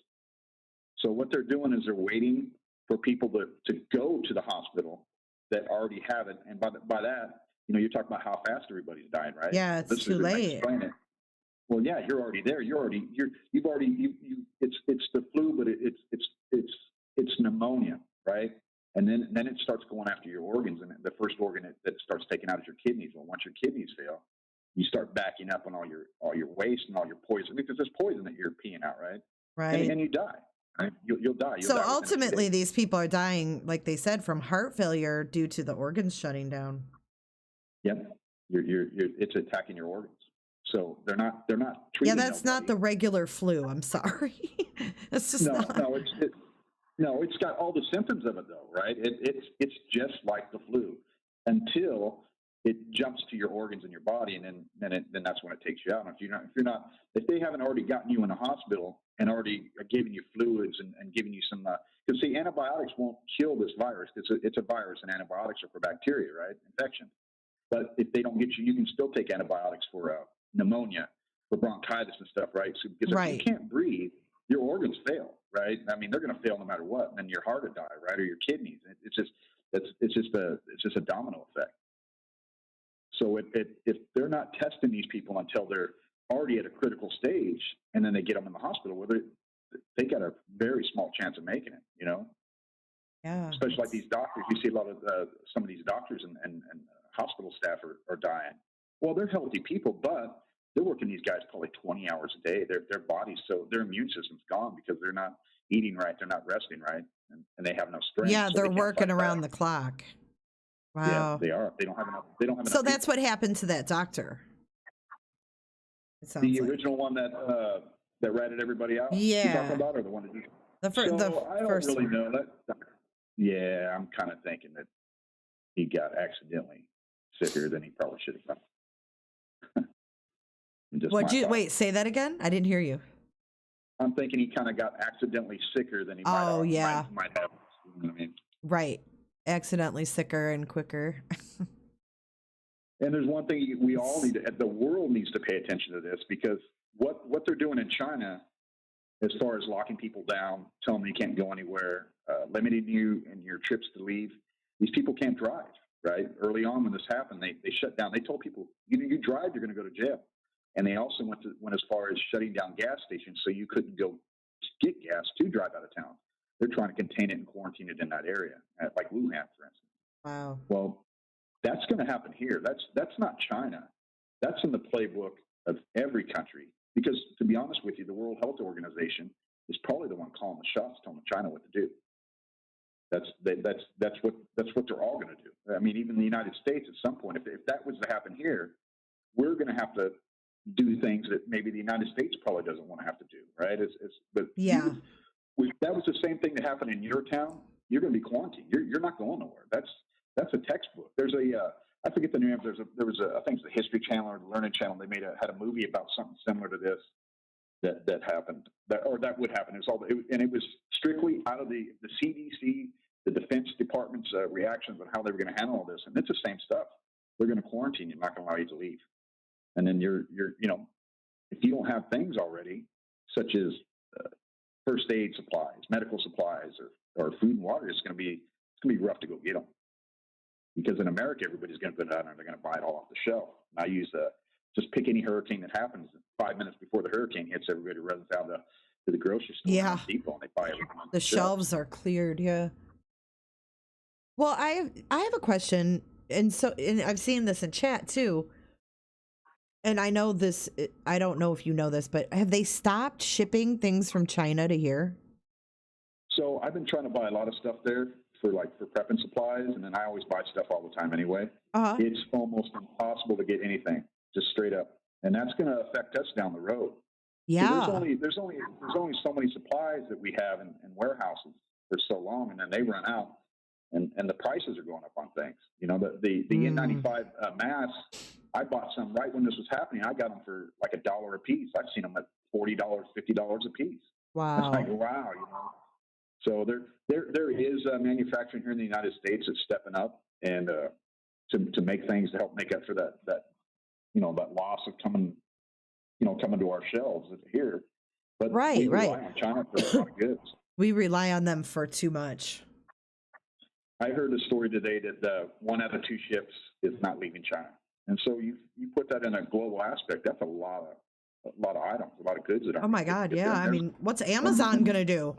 So what they're doing is they're waiting for people to go to the hospital that already have it. And by that, you're talking about how fast everybody's dying, right? Yeah, it's too late. Well, yeah, you're already there. It's the flu, but it's pneumonia, right? And then it starts going after your organs, and the first organ that starts taking out is your kidneys. Well, once your kidneys fail, you start backing up on all your waste and all your poison, because there's poison that you're peeing out, right? Right. And you die. Right? You'll die. So ultimately, these people are dying, like they said, from heart failure due to the organs shutting down. Yep. It's attacking your organs. So they're not treating. Yeah, that's not the regular flu. I'm sorry. It's just not. No, it's got all the symptoms of it though, right? It's just like the flu until it jumps to your organs in your body, and then that's when it takes you out. And if they haven't already gotten you in a hospital and already giving you fluids and giving you some, because see, antibiotics won't kill this virus. It's a virus, and antibiotics are for bacteria, right? Infection. But if they don't get you, you can still take antibiotics for pneumonia, for bronchitis and stuff, right? So because if you can't breathe, your organs fail, right? I mean, they're going to fail no matter what, and then your heart will die, right, or your kidneys. It's just a domino effect. So if they're not testing these people until they're already at a critical stage, and then they get them in the hospital, where they got a very small chance of making it, you know? Yeah. Especially like these doctors, you see a lot of some of these doctors and hospital staff are dying. Well, they're healthy people, but they're working these guys probably 20 hours a day. Their bodies, so their immune system's gone because they're not eating right, they're not resting right, and they have no strength. Yeah, so they're working around the clock. Wow. Yeah, they are. They don't have enough. So that's what happened to that doctor. The original one that ratted everybody out. Yeah. You talking about, or the one that I don't really know that. Yeah, I'm kind of thinking that he got accidentally sicker than he probably should have done. Wait, say that again? I didn't hear you. I'm thinking he kind of got accidentally sicker than he might have. You know what I mean? Right. Accidentally sicker and quicker. And there's one thing we all the world needs to pay attention to this, because what they're doing in China, as far as locking people down, telling them you can't go anywhere, limiting you and your trips to leave, these people can't drive, right? Early on when this happened, they shut down. They told people, you drive, you're going to go to jail. And they also went as far as shutting down gas stations so you couldn't go get gas to drive out of town. They're trying to contain it and quarantine it in that area, like Wuhan, for instance. Wow. Well, that's going to happen here. That's not China. That's in the playbook of every country. Because to be honest with you, the World Health Organization is probably the one calling the shots, telling China what to do. That's what they're all going to do. I mean, even the United States at some point, if that was to happen here, we're going to have to do things that maybe the United States probably doesn't want to have to do, right? But yeah. If that was the same thing that happened in your town, you're going to be quarantined. You're not going nowhere. That's a textbook. There's I forget the name. There was a I think it's the History Channel or the Learning Channel. They had a movie about something similar to this that happened that would happen. It was strictly out of the CDC, the Defense Department's reactions on how they were going to handle all this, and it's the same stuff. They're going to quarantine you, not going to allow you to leave, and then you're if you don't have things already, such as first aid supplies, medical supplies, or food and water, it's going to be rough to go get them. Because in America, everybody's going to put it out and they're going to buy it all off the shelf. And I use just pick any hurricane that happens 5 minutes before the hurricane hits, everybody runs out to the grocery store, yeah, Home Depot, and they buy everything. The shelves are cleared. Yeah. Well, I have a question, and I've seen this in chat too. And I know this. I don't know if you know this, but have they stopped shipping things from China to here? So I've been trying to buy a lot of stuff there for prepping supplies, and then I always buy stuff all the time anyway. Uh-huh. It's almost impossible to get anything, just straight up, and that's going to affect us down the road. Yeah. So there's only so many supplies that we have in warehouses for so long, and then they run out, and the prices are going up on things. You know, the N95 masks. I bought some right when this was happening. I got them for like $1 a piece. I've seen them at $40, $50 a piece. Wow. It's like, wow, you know. So there is manufacturing here in the United States that's stepping up and to make things to help make up for that loss of coming to our shelves here. But we rely on China for a lot of goods. We rely on them for too much. I heard a story today that 1 out of 2 ships is not leaving China, and so you put that in a global aspect. That's a lot of items, a lot of goods that are. Oh my God! Yeah, I mean, what's Amazon gonna do?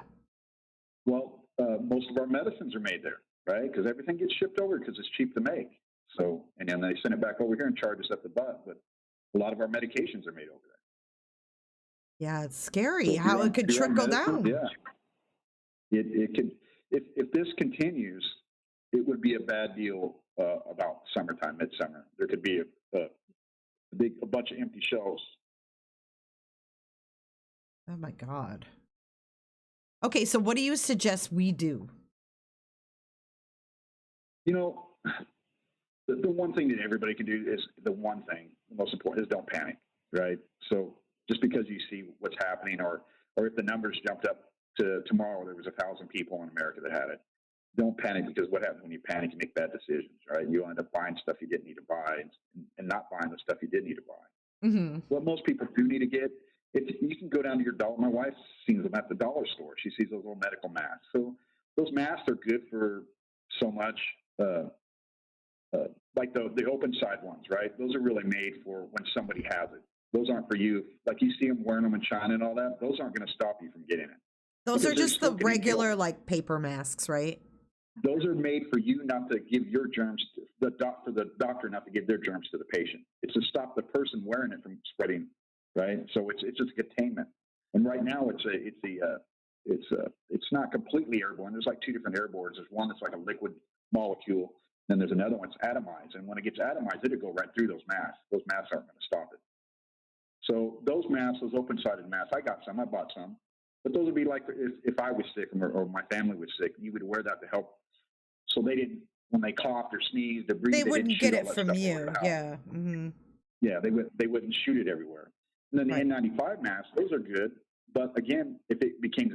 Well, most of our medicines are made there. right? Because everything gets shipped over because it's cheap to make. So, and then they send it back over here and charge us up the butt. But a lot of our medications are made over there. Yeah, it's scary So how it could trickle medicine, down. yeah, it could. If this continues, it would be a bad deal about summertime, midsummer. There could be a bunch of empty shelves. Oh my God. Okay, so what do you suggest we do? You know, the one thing that everybody can do is the most important is don't panic, right? So just because you see what's happening, or if the numbers jumped up to tomorrow, there was 1,000 people in America that had it. Don't panic, because what happens when you panic, you make bad decisions, right? You end up buying stuff you didn't need to buy and not buying the stuff you did need to buy. Mm-hmm. What most people do need to get, if you can go down to your dollar, my wife sees them at the dollar store. She sees those little medical masks. So those masks are good for so much, like the open side ones, right? Those are really made for when somebody has it. Those aren't for you. Like you see them wearing them in China and all that. Those aren't going to stop you from getting it. Those are just the regular, killed. like, paper masks, right? Those are made for you not to give your germs to for the doctor not to give their germs to the patient. It's to stop the person wearing it from spreading, right? So it's just containment. And right now it's not completely airborne. There's like two different airbornes. There's one that's like a liquid molecule. Then there's another one that's atomized. And when it gets atomized, it'll go right through those masks. Those masks aren't going to stop it. So those masks, those open-sided masks, I bought some. But those would be like if I was sick or my family was sick, you would wear that to help. So they didn't, when they coughed or sneezed or breathed, They wouldn't get it from you. Yeah. Mm-hmm. Yeah, they wouldn't shoot it everywhere. And then the N95 masks, those are good. But again, if it becomes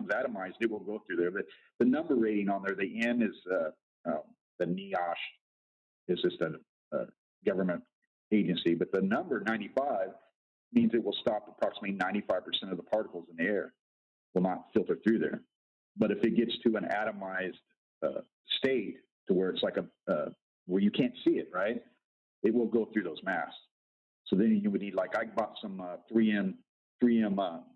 atomized, it will go through there. But the number rating on there, the N is the NIOSH is just a government agency. But the number 95 means it will stop approximately 95% of the particles in the air, will not filter through there. But if it gets to an atomized state to where it's like where you can't see it, right? It will go through those masks. So then you would need, like, I bought some 3M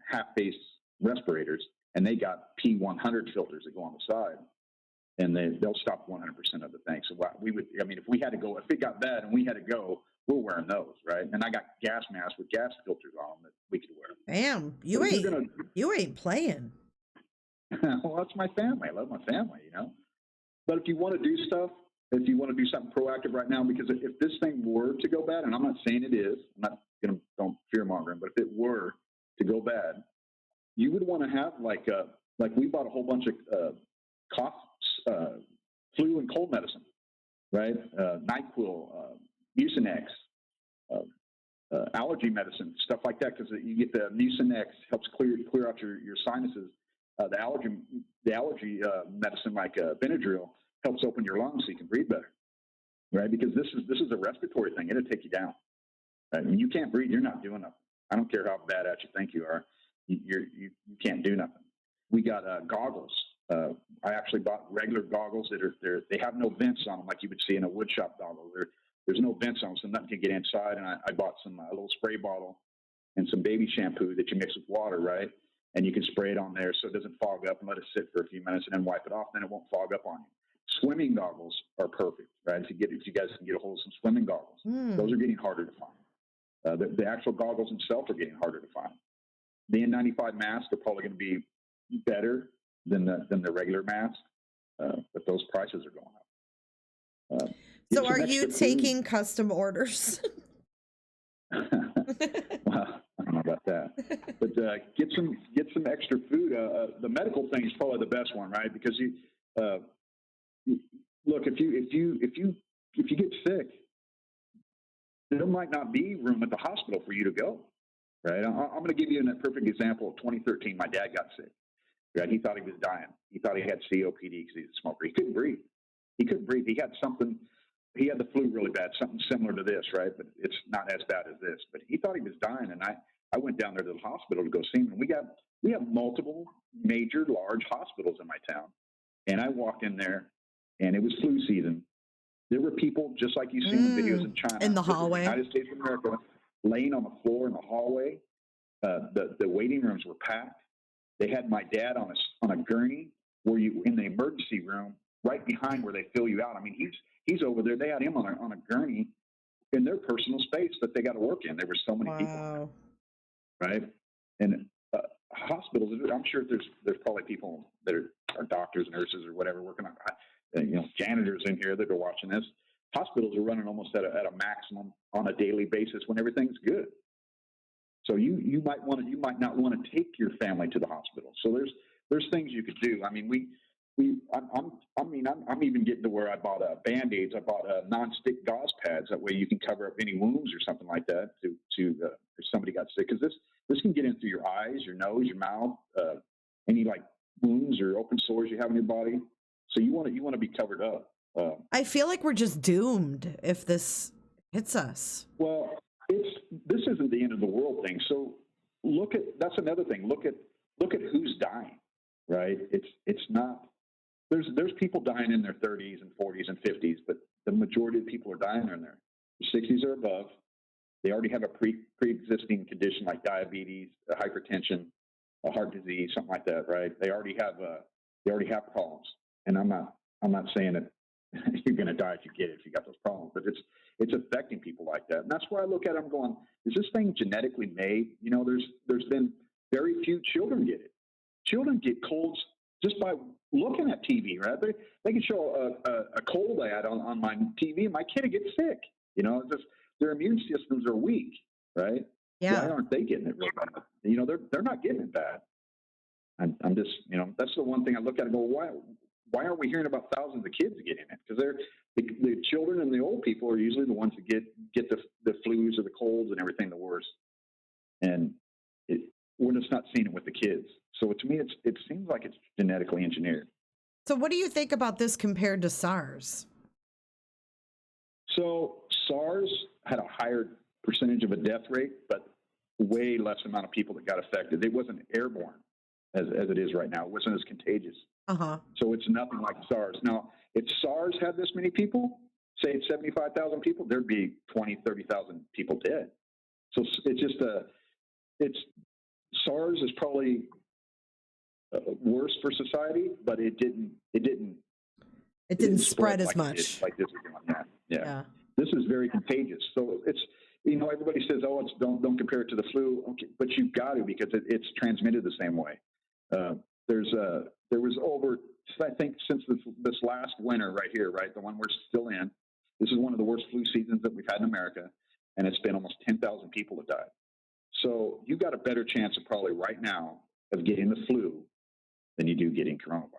half-face respirators, and they got P100 filters that go on the side, and they'll stop 100% of the thing. So if we had to go, if it got bad and we had to go, we're wearing those, right? And I got gas masks with gas filters on them that we could wear. Damn, you ain't playing. Well, that's my family. I love my family, you know. But if you want to do stuff, if you want to do something proactive right now, because if this thing were to go bad, and I'm not saying it is, I'm not going to, don't fear mongering, but if it were to go bad, you would want to have like we bought a whole bunch of cough, flu and cold medicine, right? NyQuil, Mucinex, allergy medicine, stuff like that, because you get the Mucinex helps clear out your sinuses. The allergy medicine like Benadryl helps open your lungs so you can breathe better, right? Because this is a respiratory thing. It'll take you down. Right? When you can't breathe, you're not doing nothing. I don't care how bad at you think you are. You can't do nothing. We got goggles. I actually bought regular goggles they have no vents on them like you would see in a woodshop goggle. There's no vents on them, so nothing can get inside. And I bought a little spray bottle and some baby shampoo that you mix with water, right? And you can spray it on there so it doesn't fog up, and let it sit for a few minutes and then wipe it off. Then it won't fog up on you. Swimming goggles are perfect, right? If you guys can get a hold of some swimming goggles, those are getting harder to find. The actual goggles themselves are getting harder to find. The N95 masks are probably going to be better than the regular mask, but those prices are going up. So are you taking custom orders? Well, I don't know about that, but get some extra food. The medical thing is probably the best one, right? Because you look, if you get sick, there might not be room at the hospital for you to go, right? I'm going to give you a perfect example. Of 2013, my dad got sick. Right? He thought he was dying. He thought he had COPD because he's a smoker. He couldn't breathe. He had something. He had the flu really bad, something similar to this, right? But it's not as bad as this. But he thought he was dying, and I went down there to the hospital to go see him. And we have multiple major, large hospitals in my town. And I walked in there, and it was flu season. There were people just like you see in the videos in China, in the hallway, United States of America, laying on the floor in the hallway. The waiting rooms were packed. They had my dad on a gurney where in the emergency room, right behind where they fill you out. I mean, he's over there. They had him on a gurney in their personal space that they got to work in. There were so many people, Wow. right? And hospitals, I'm sure there's probably people that are doctors, nurses, or whatever working on, janitors in here that are watching this. Hospitals are running almost at a maximum on a daily basis when everything's good. So you might not want to take your family to the hospital. So there's things you could do. I mean, I'm even getting to where I bought Band-Aids. I bought non-stick gauze pads. That way you can cover up any wounds or something like that if somebody got sick. Because this can get in through your eyes, your nose, your mouth, any like wounds or open sores you have in your body. So you want to be covered up. I feel like we're just doomed if this hits us. Well, this isn't the end of the world thing. So that's another thing. Look at who's dying, right? It's not. There's people dying in their 30s and 40s and 50s, but the majority of people are dying in their 60s or above. They already have a pre-existing condition like diabetes, hypertension, a heart disease, something like that, right? They already have problems. And I'm not saying that you're going to die if you get it, if you got those problems, but it's affecting people like that. And that's why I look at it, I'm going, is this thing genetically made? You know, there's been very few children get it. Children get colds just by looking at TV, right? They can show a cold ad on my TV, and my kid will get sick. You know, it's just their immune systems are weak, right? Yeah. Why aren't they getting it real bad? You know, they're not getting it bad. I'm just, that's the one thing I look at and go, why aren't we hearing about thousands of kids getting it? Because the children and the old people are usually the ones that get the flus or the colds and everything the worst. And we're just not seeing it with the kids. So to me, it seems like it's genetically engineered. So what do you think about this compared to SARS? So SARS had a higher percentage of a death rate, but way less amount of people that got affected. It wasn't airborne as it is right now. It wasn't as contagious. Uh-huh. So it's nothing like SARS. Now, if SARS had this many people, say it's 75,000 people, there'd be 20, 30,000 people dead. So it's just SARS is probably worse for society, but it didn't spread as like much. Like this is going on. Yeah. This is very contagious. So it's, everybody says, oh, don't compare it to the flu. Okay, but you've got to, because it's transmitted the same way. There was over, I think, since this last winter right here, right, the one we're still in, this is one of the worst flu seasons that we've had in America, and it's been almost 10,000 people that died. So you've got a better chance of probably right now of getting the flu than you do getting coronavirus.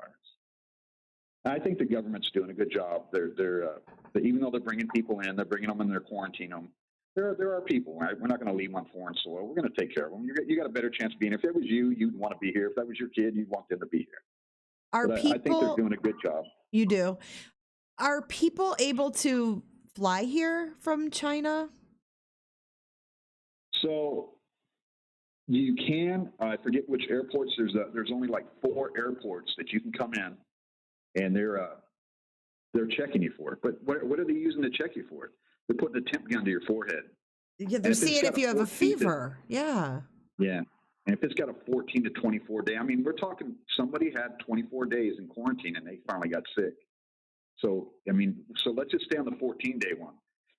I think the government's doing a good job. They're even though they're bringing people in, they're bringing them in, they're quarantining them. There are people, right? We're not going to leave them on foreign soil. We're going to take care of them. You got a better chance of being. If it was you, you'd want to be here. If that was your kid, you'd want them to be here. I think they're doing a good job. You do. Are people able to fly here from China? So you can. I forget which airports. There's only like 4 airports that you can come in, and they're checking you for it. But what are they using to check you for it? They're putting a temp gun to your forehead. Yeah, they're seeing if you have a fever. Yeah. Yeah. And if it's got a 14 to 24 day, I mean, we're talking somebody had 24 days in quarantine and they finally got sick. So, I mean, let's just stay on the 14-day one.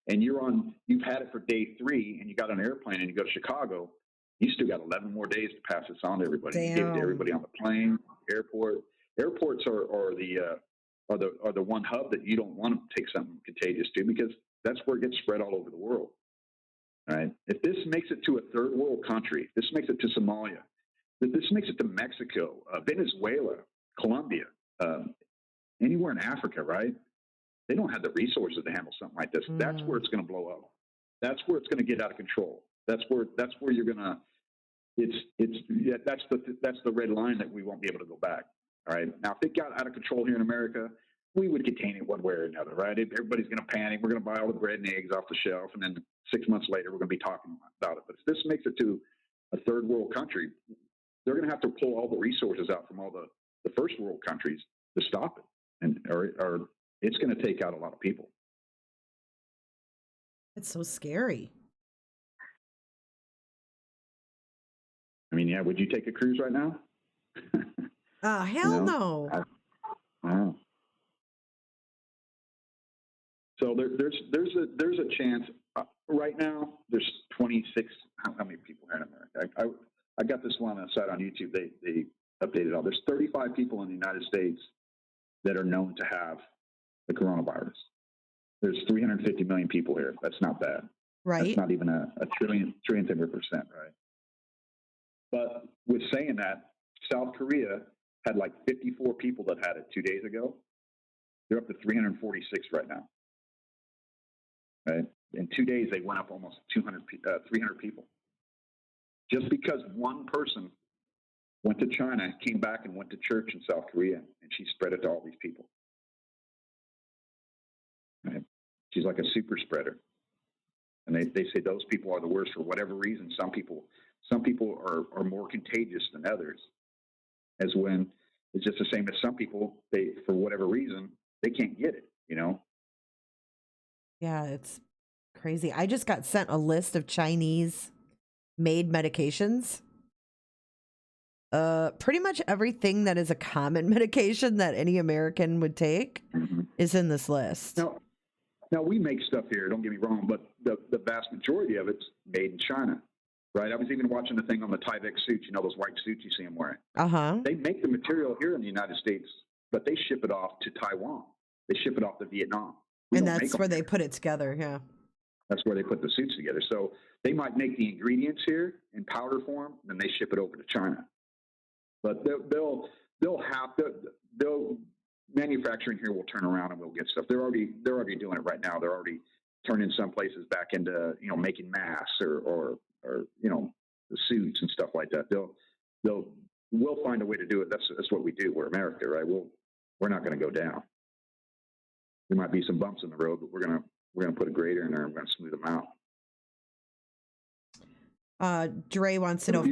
And you've had it for day 3 and you got on an airplane and you go to Chicago, you still got 11 more days to pass this on to everybody. Damn. You give it to everybody on the plane, airport. Airports are the one hub that you don't want to take something contagious to, because that's where it gets spread all over the world. All right. If this makes it to a third world country, if this makes it to Somalia, if this makes it to Mexico, Venezuela, Colombia, anywhere in Africa, right? They don't have the resources to handle something like this. That's where it's going to blow up. That's where it's going to get out of control. That's where you're going to. That's the red line that we won't be able to go back. All right. Now, if it got out of control here in America, we would contain it one way or another, right? Everybody's going to panic. We're going to buy all the bread and eggs off the shelf, and then 6 months later, we're going to be talking about it. But if this makes it to a third world country, they're going to have to pull all the resources out from all the first world countries to stop it, or it's going to take out a lot of people. It's so scary. I mean, yeah, would you take a cruise right now? Hell no. So there's a chance. Right now, there's 26. How many people here in America? I got this one on a site on YouTube. They updated all. There's 35 people in the United States that are known to have the coronavirus. There's 350 million people here. That's not bad. Right. That's not even a trillionth of a percent, right? But with saying that, South Korea had like 54 people that had it 2 days ago. They're up to 346 right now. Right? In 2 days, they went up almost 300 people. Just because one person went to China, came back and went to church in South Korea, and she spread it to all these people. Right? She's like a super spreader. And they say those people are the worst for whatever reason. Some people are more contagious than others. As when it's just the same as some people, they, for whatever reason, they can't get it, you know? Yeah, it's crazy. I just got sent a list of Chinese made medications. Pretty much everything that is a common medication that any American would take is in this list. Now we make stuff here, don't get me wrong, but the vast majority of it's made in China, right? I was even watching the thing on the Tyvek suits, you know, those white suits you see them wearing. Uh-huh. They make the material here in the United States, but they ship it off to Taiwan. They ship it off to Vietnam. And that's where they put it together, yeah. That's where they put the suits together. So they might make the ingredients here in powder form, then they ship it over to China. But they'll manufacturing here will turn around and we'll get stuff. They're already doing it right now. They're already turning some places back into, you know, making masks or you know, the suits and stuff like that. We'll find a way to do it. That's what we do. We're America, right? We're not going to go down. There might be some bumps in the road, but we're gonna put a grader in there and we're gonna smooth them out. Dre wants to know if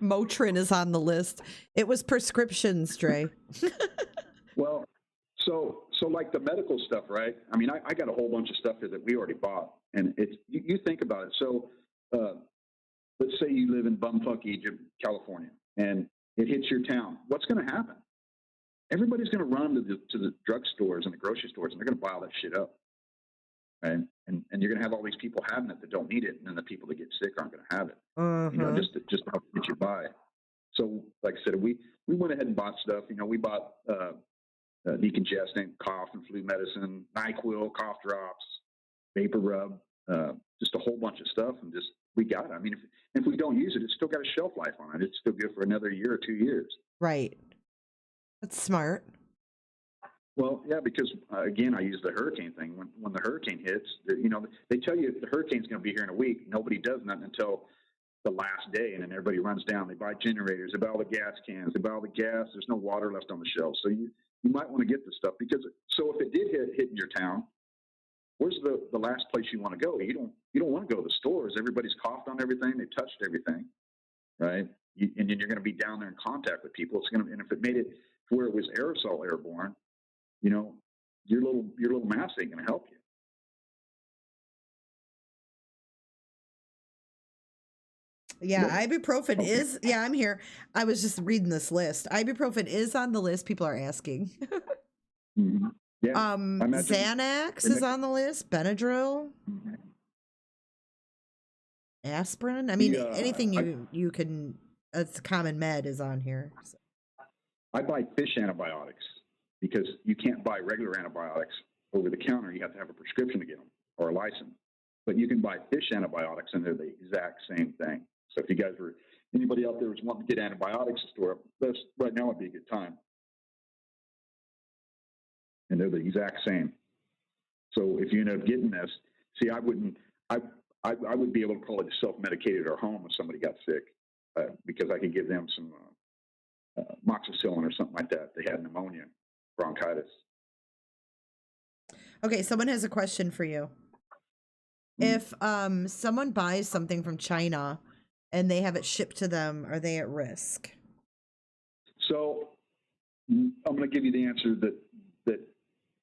Motrin is on the list. It was prescriptions, Dre. Well, so like the medical stuff, right? I mean, I got a whole bunch of stuff here that we already bought, and it's you think about it. So let's say you live in bumfuck Egypt, California, and it hits your town. What's going to happen? Everybody's going to run to the drugstores and the grocery stores, and they're going to buy all that shit up, right? And you're going to have all these people having it that don't need it, and then the people that get sick aren't going to have it. You know, just to get you by. So, like I said, we went ahead and bought stuff. You know, we bought decongestant, cough and flu medicine, NyQuil, cough drops, vapor rub, just a whole bunch of stuff, and just we got it. I mean, if we don't use it, it's still got a shelf life on it. It's still good for another year or 2 years. Right. That's smart. Well, yeah, because again, I use the hurricane thing. When the hurricane hits, you know, they tell you the hurricane's going to be here in a week. Nobody does nothing until the last day, and then everybody runs down. They buy generators, they buy all the gas cans, they buy all the gas. There's no water left on the shelf, so you might want to get this stuff because. So if it did hit in your town, where's the last place you want to go? You don't want to go to the stores. Everybody's coughed on everything. They touched everything, right? And then you're going to be down there in contact with people. It's going to, and if it made it to where it was aerosol airborne, you know, your little mask ain't going to help you. Yeah, ibuprofen is. Yeah, I'm here. I was just reading this list. Ibuprofen is on the list. People are asking. Mm-hmm. Yeah. Xanax is on the list. Benadryl. Mm-hmm. Aspirin. I mean, anything you can. It's common med is on here. So. I buy fish antibiotics because you can't buy regular antibiotics over the counter. You have to have a prescription to get them or a license. But you can buy fish antibiotics, and they're the exact same thing. So if you guys anybody out there was wanting to get antibiotics to store up, right now would be a good time. And they're the exact same. So if you end up getting this, see, I would be able to call it self-medicated at our home if somebody got sick, because I could give them some moxicillin or something like that. They had pneumonia, bronchitis. Okay, someone has a question for you. If someone buys something from China and they have it shipped to them, are they at risk? So I'm going to give you the answer that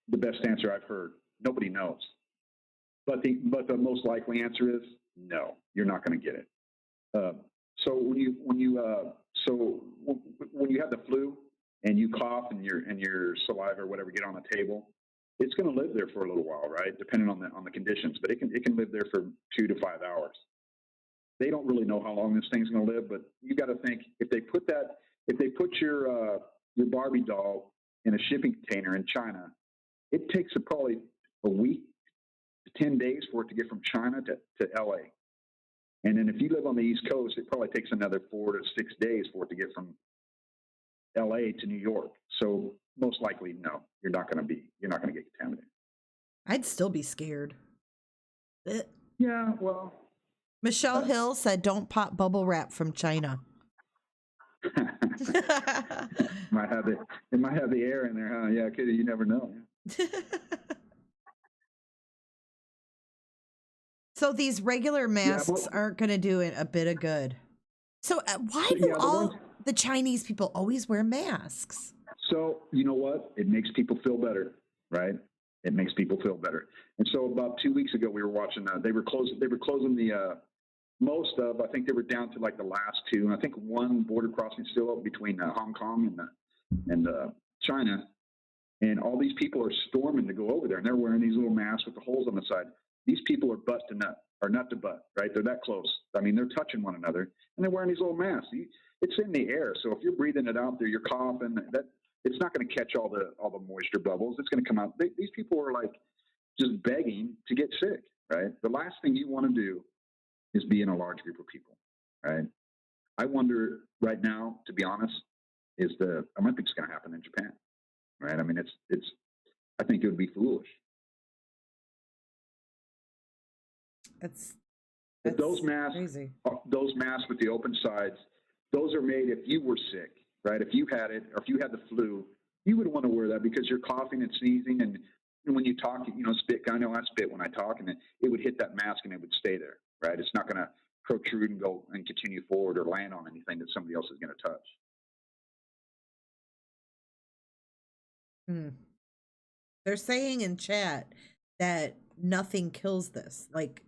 the best answer I've heard. Nobody knows. But the most likely answer is no, you're not going to get it. So when you have the flu and you cough and your saliva or whatever get on the table, it's going to live there for a little while, right? Depending on the conditions, but it can live there for 2 to 5 hours. They don't really know how long this thing's going to live, but you got to think if they put your Barbie doll in a shipping container in China, it takes probably a week to 10 days for it to get from China to LA. And then if you live on the East Coast, it probably takes another 4 to 6 days for it to get from LA to New York. So most likely, no, you're not going to get contaminated. I'd still be scared. Yeah, well. Michelle Hill said, "Don't pop bubble wrap from China." It might have the air in there, huh? Yeah, you never know. So these regular masks aren't going to do it a bit of good. So why do the Chinese people always wear masks? So you know what? It makes people feel better, right? It makes people feel better. And so about 2 weeks ago, we were watching. They were closing the most of. I think they were down to like the last 2, and I think one border crossing still up between Hong Kong and China. And all these people are storming to go over there, and they're wearing these little masks with the holes on the side. These people are butt to nut, or nut to butt, right? They're that close. I mean, they're touching one another, and they're wearing these little masks. It's in the air, so if you're breathing it out there, you're coughing. It's not going to catch all the moisture bubbles. It's going to come out. These people are like just begging to get sick, right? The last thing you want to do is be in a large group of people, right? I wonder right now, to be honest, is the Olympics going to happen in Japan, right? I mean, I think it would be foolish. That's those masks, crazy. Those masks with the open sides, those are made if you were sick, right? If you had it, or if you had the flu, you would want to wear that because you're coughing and sneezing, and when you talk, spit. I know I spit when I talk, and it would hit that mask and it would stay there, right? It's not going to protrude and go and continue forward or land on anything that somebody else is going to touch. They're saying in chat that nothing kills this, like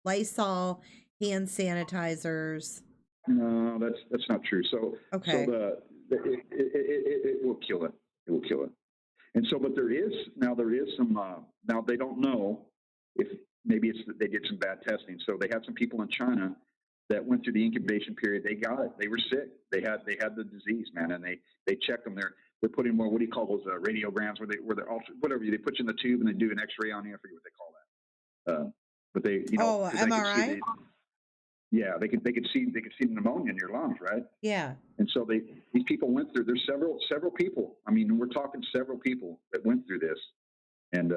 Lysol, hand sanitizers. No, that's not true. So okay. So it will kill it. It will kill it. And so, but there is some. Now they don't know if maybe it's that they did some bad testing. So they had some people in China that went through the incubation period. They got it. They were sick. They had the disease, man, and they checked them. They're putting more. What do you call those radiograms? Where they put you in the tube and they do an X-ray on you. I forget what they call that. But they MRI. Yeah, they could see the pneumonia in your lungs, right? Yeah. And so these people went through. There's several people. I mean, we're talking several people that went through this, and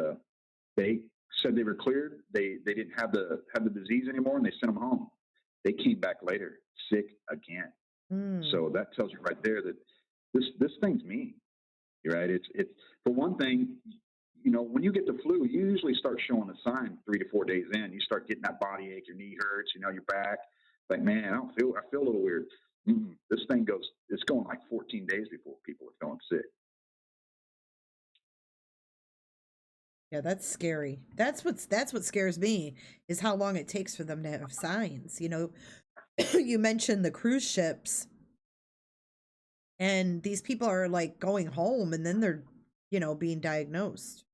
they said they were cleared. They didn't have the disease anymore, and they sent them home. They came back later sick again. So that tells you right there that this thing's mean, right? It's for one thing. When you get the flu, you usually start showing a sign 3 to 4 days in. You start getting that body ache, your knee hurts, your back. Like, man, I feel a little weird. This thing it's going like 14 days before people are feeling sick. Yeah, that's scary. That's what scares me is how long it takes for them to have signs. You mentioned the cruise ships, and these people are like going home, and then they're, being diagnosed.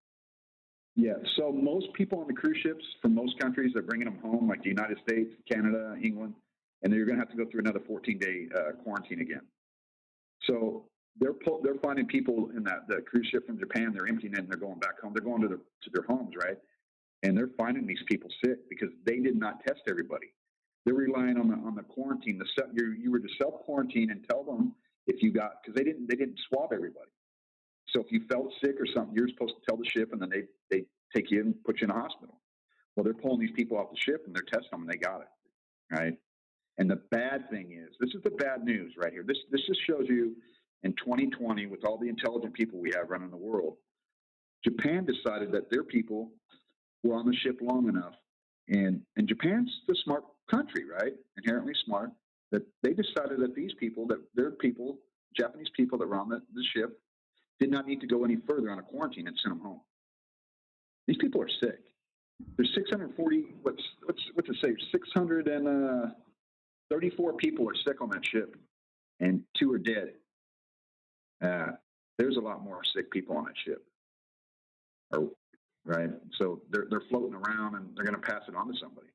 Yeah, so most people on the cruise ships from most countries, they're bringing them home, like the United States, Canada, England, and they're going to have to go through another 14-day quarantine again. So they're finding people in the cruise ship from Japan. They're emptying it and they're going back home. They're going to their homes, right? And they're finding these people sick because they did not test everybody. They're relying on the quarantine. You were to self-quarantine and tell them if you got, because they didn't swab everybody. So if you felt sick or something, you're supposed to tell the ship, and then they take you and put you in a hospital. Well, they're pulling these people off the ship, and they're testing them, and they got it, right? And the bad thing is, this is the bad news right here. This just shows you in 2020, with all the intelligent people we have running the world, Japan decided that their people were on the ship long enough, and Japan's a smart country, right? Inherently smart, that they decided that these people, that their people, Japanese people that were on the ship, did not need to go any further on a quarantine and send them home. These people are sick. There's 640, what's it say? 634 people are sick on that ship, and 2 are dead. There's a lot more sick people on that ship. Or right? So they're floating around and they're going to pass it on to somebody.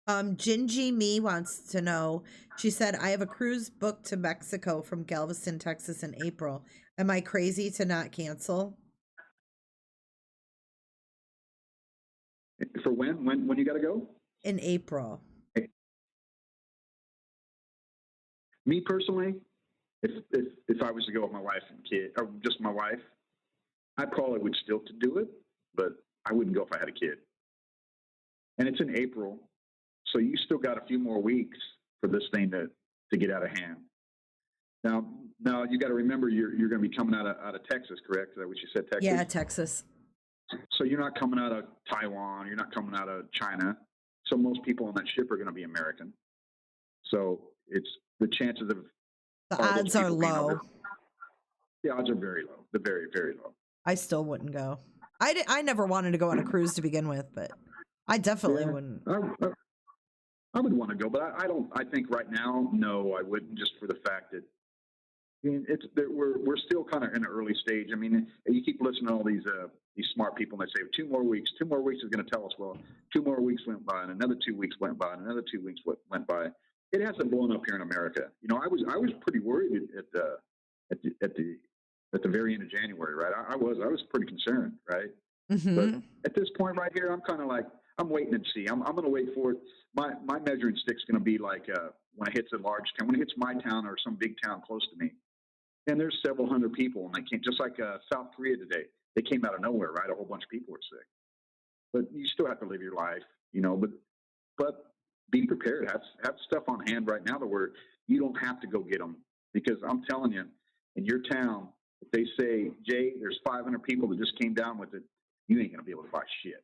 Gingy Me wants to know. She said, I have a cruise booked to Mexico from Galveston, Texas in April. Am I crazy to not cancel? For when? When you got to go? In April. Me personally, if I was to go with my wife and kid, or just my wife, I probably would still to do it, but I wouldn't go if I had a kid. And it's in April, so you still got a few more weeks for this thing to get out of hand. Now you got to remember you're going to be coming out of Texas, correct? Is that what you said, Texas? Yeah, Texas. So you're not coming out of Taiwan, you're not coming out of China. So most people on that ship are going to be American. So it's the chances of the odds are low. The odds are very low. They're very, very low. I still wouldn't go. I never wanted to go on a cruise to begin with, but I definitely wouldn't. I would want to go, but I think right now, no, I wouldn't, just for the fact that we're still kind of in an early stage. I mean, you keep listening to all these smart people, and they say 2 more weeks. 2 more weeks is going to tell us. Well, 2 more weeks went by, and another 2 weeks went by, and another 2 weeks went by. It hasn't blown up here in America. You know, I was pretty worried at the very end of January, right? I was pretty concerned, right? Mm-hmm. But at this point right here, I'm kind of like, I'm waiting and see. I'm going to wait for it. My measuring stick's going to be like when it hits a large town, when it hits my town or some big town close to me, and there's several hundred people, and they came just like South Korea today. They came out of nowhere, right? A whole bunch of people were sick, but you still have to live your life, you know. But be prepared. Have stuff on hand right now to where you don't have to go get them, because I'm telling you, in your town, if they say, Jay, there's 500 people that just came down with it, you ain't gonna be able to buy shit,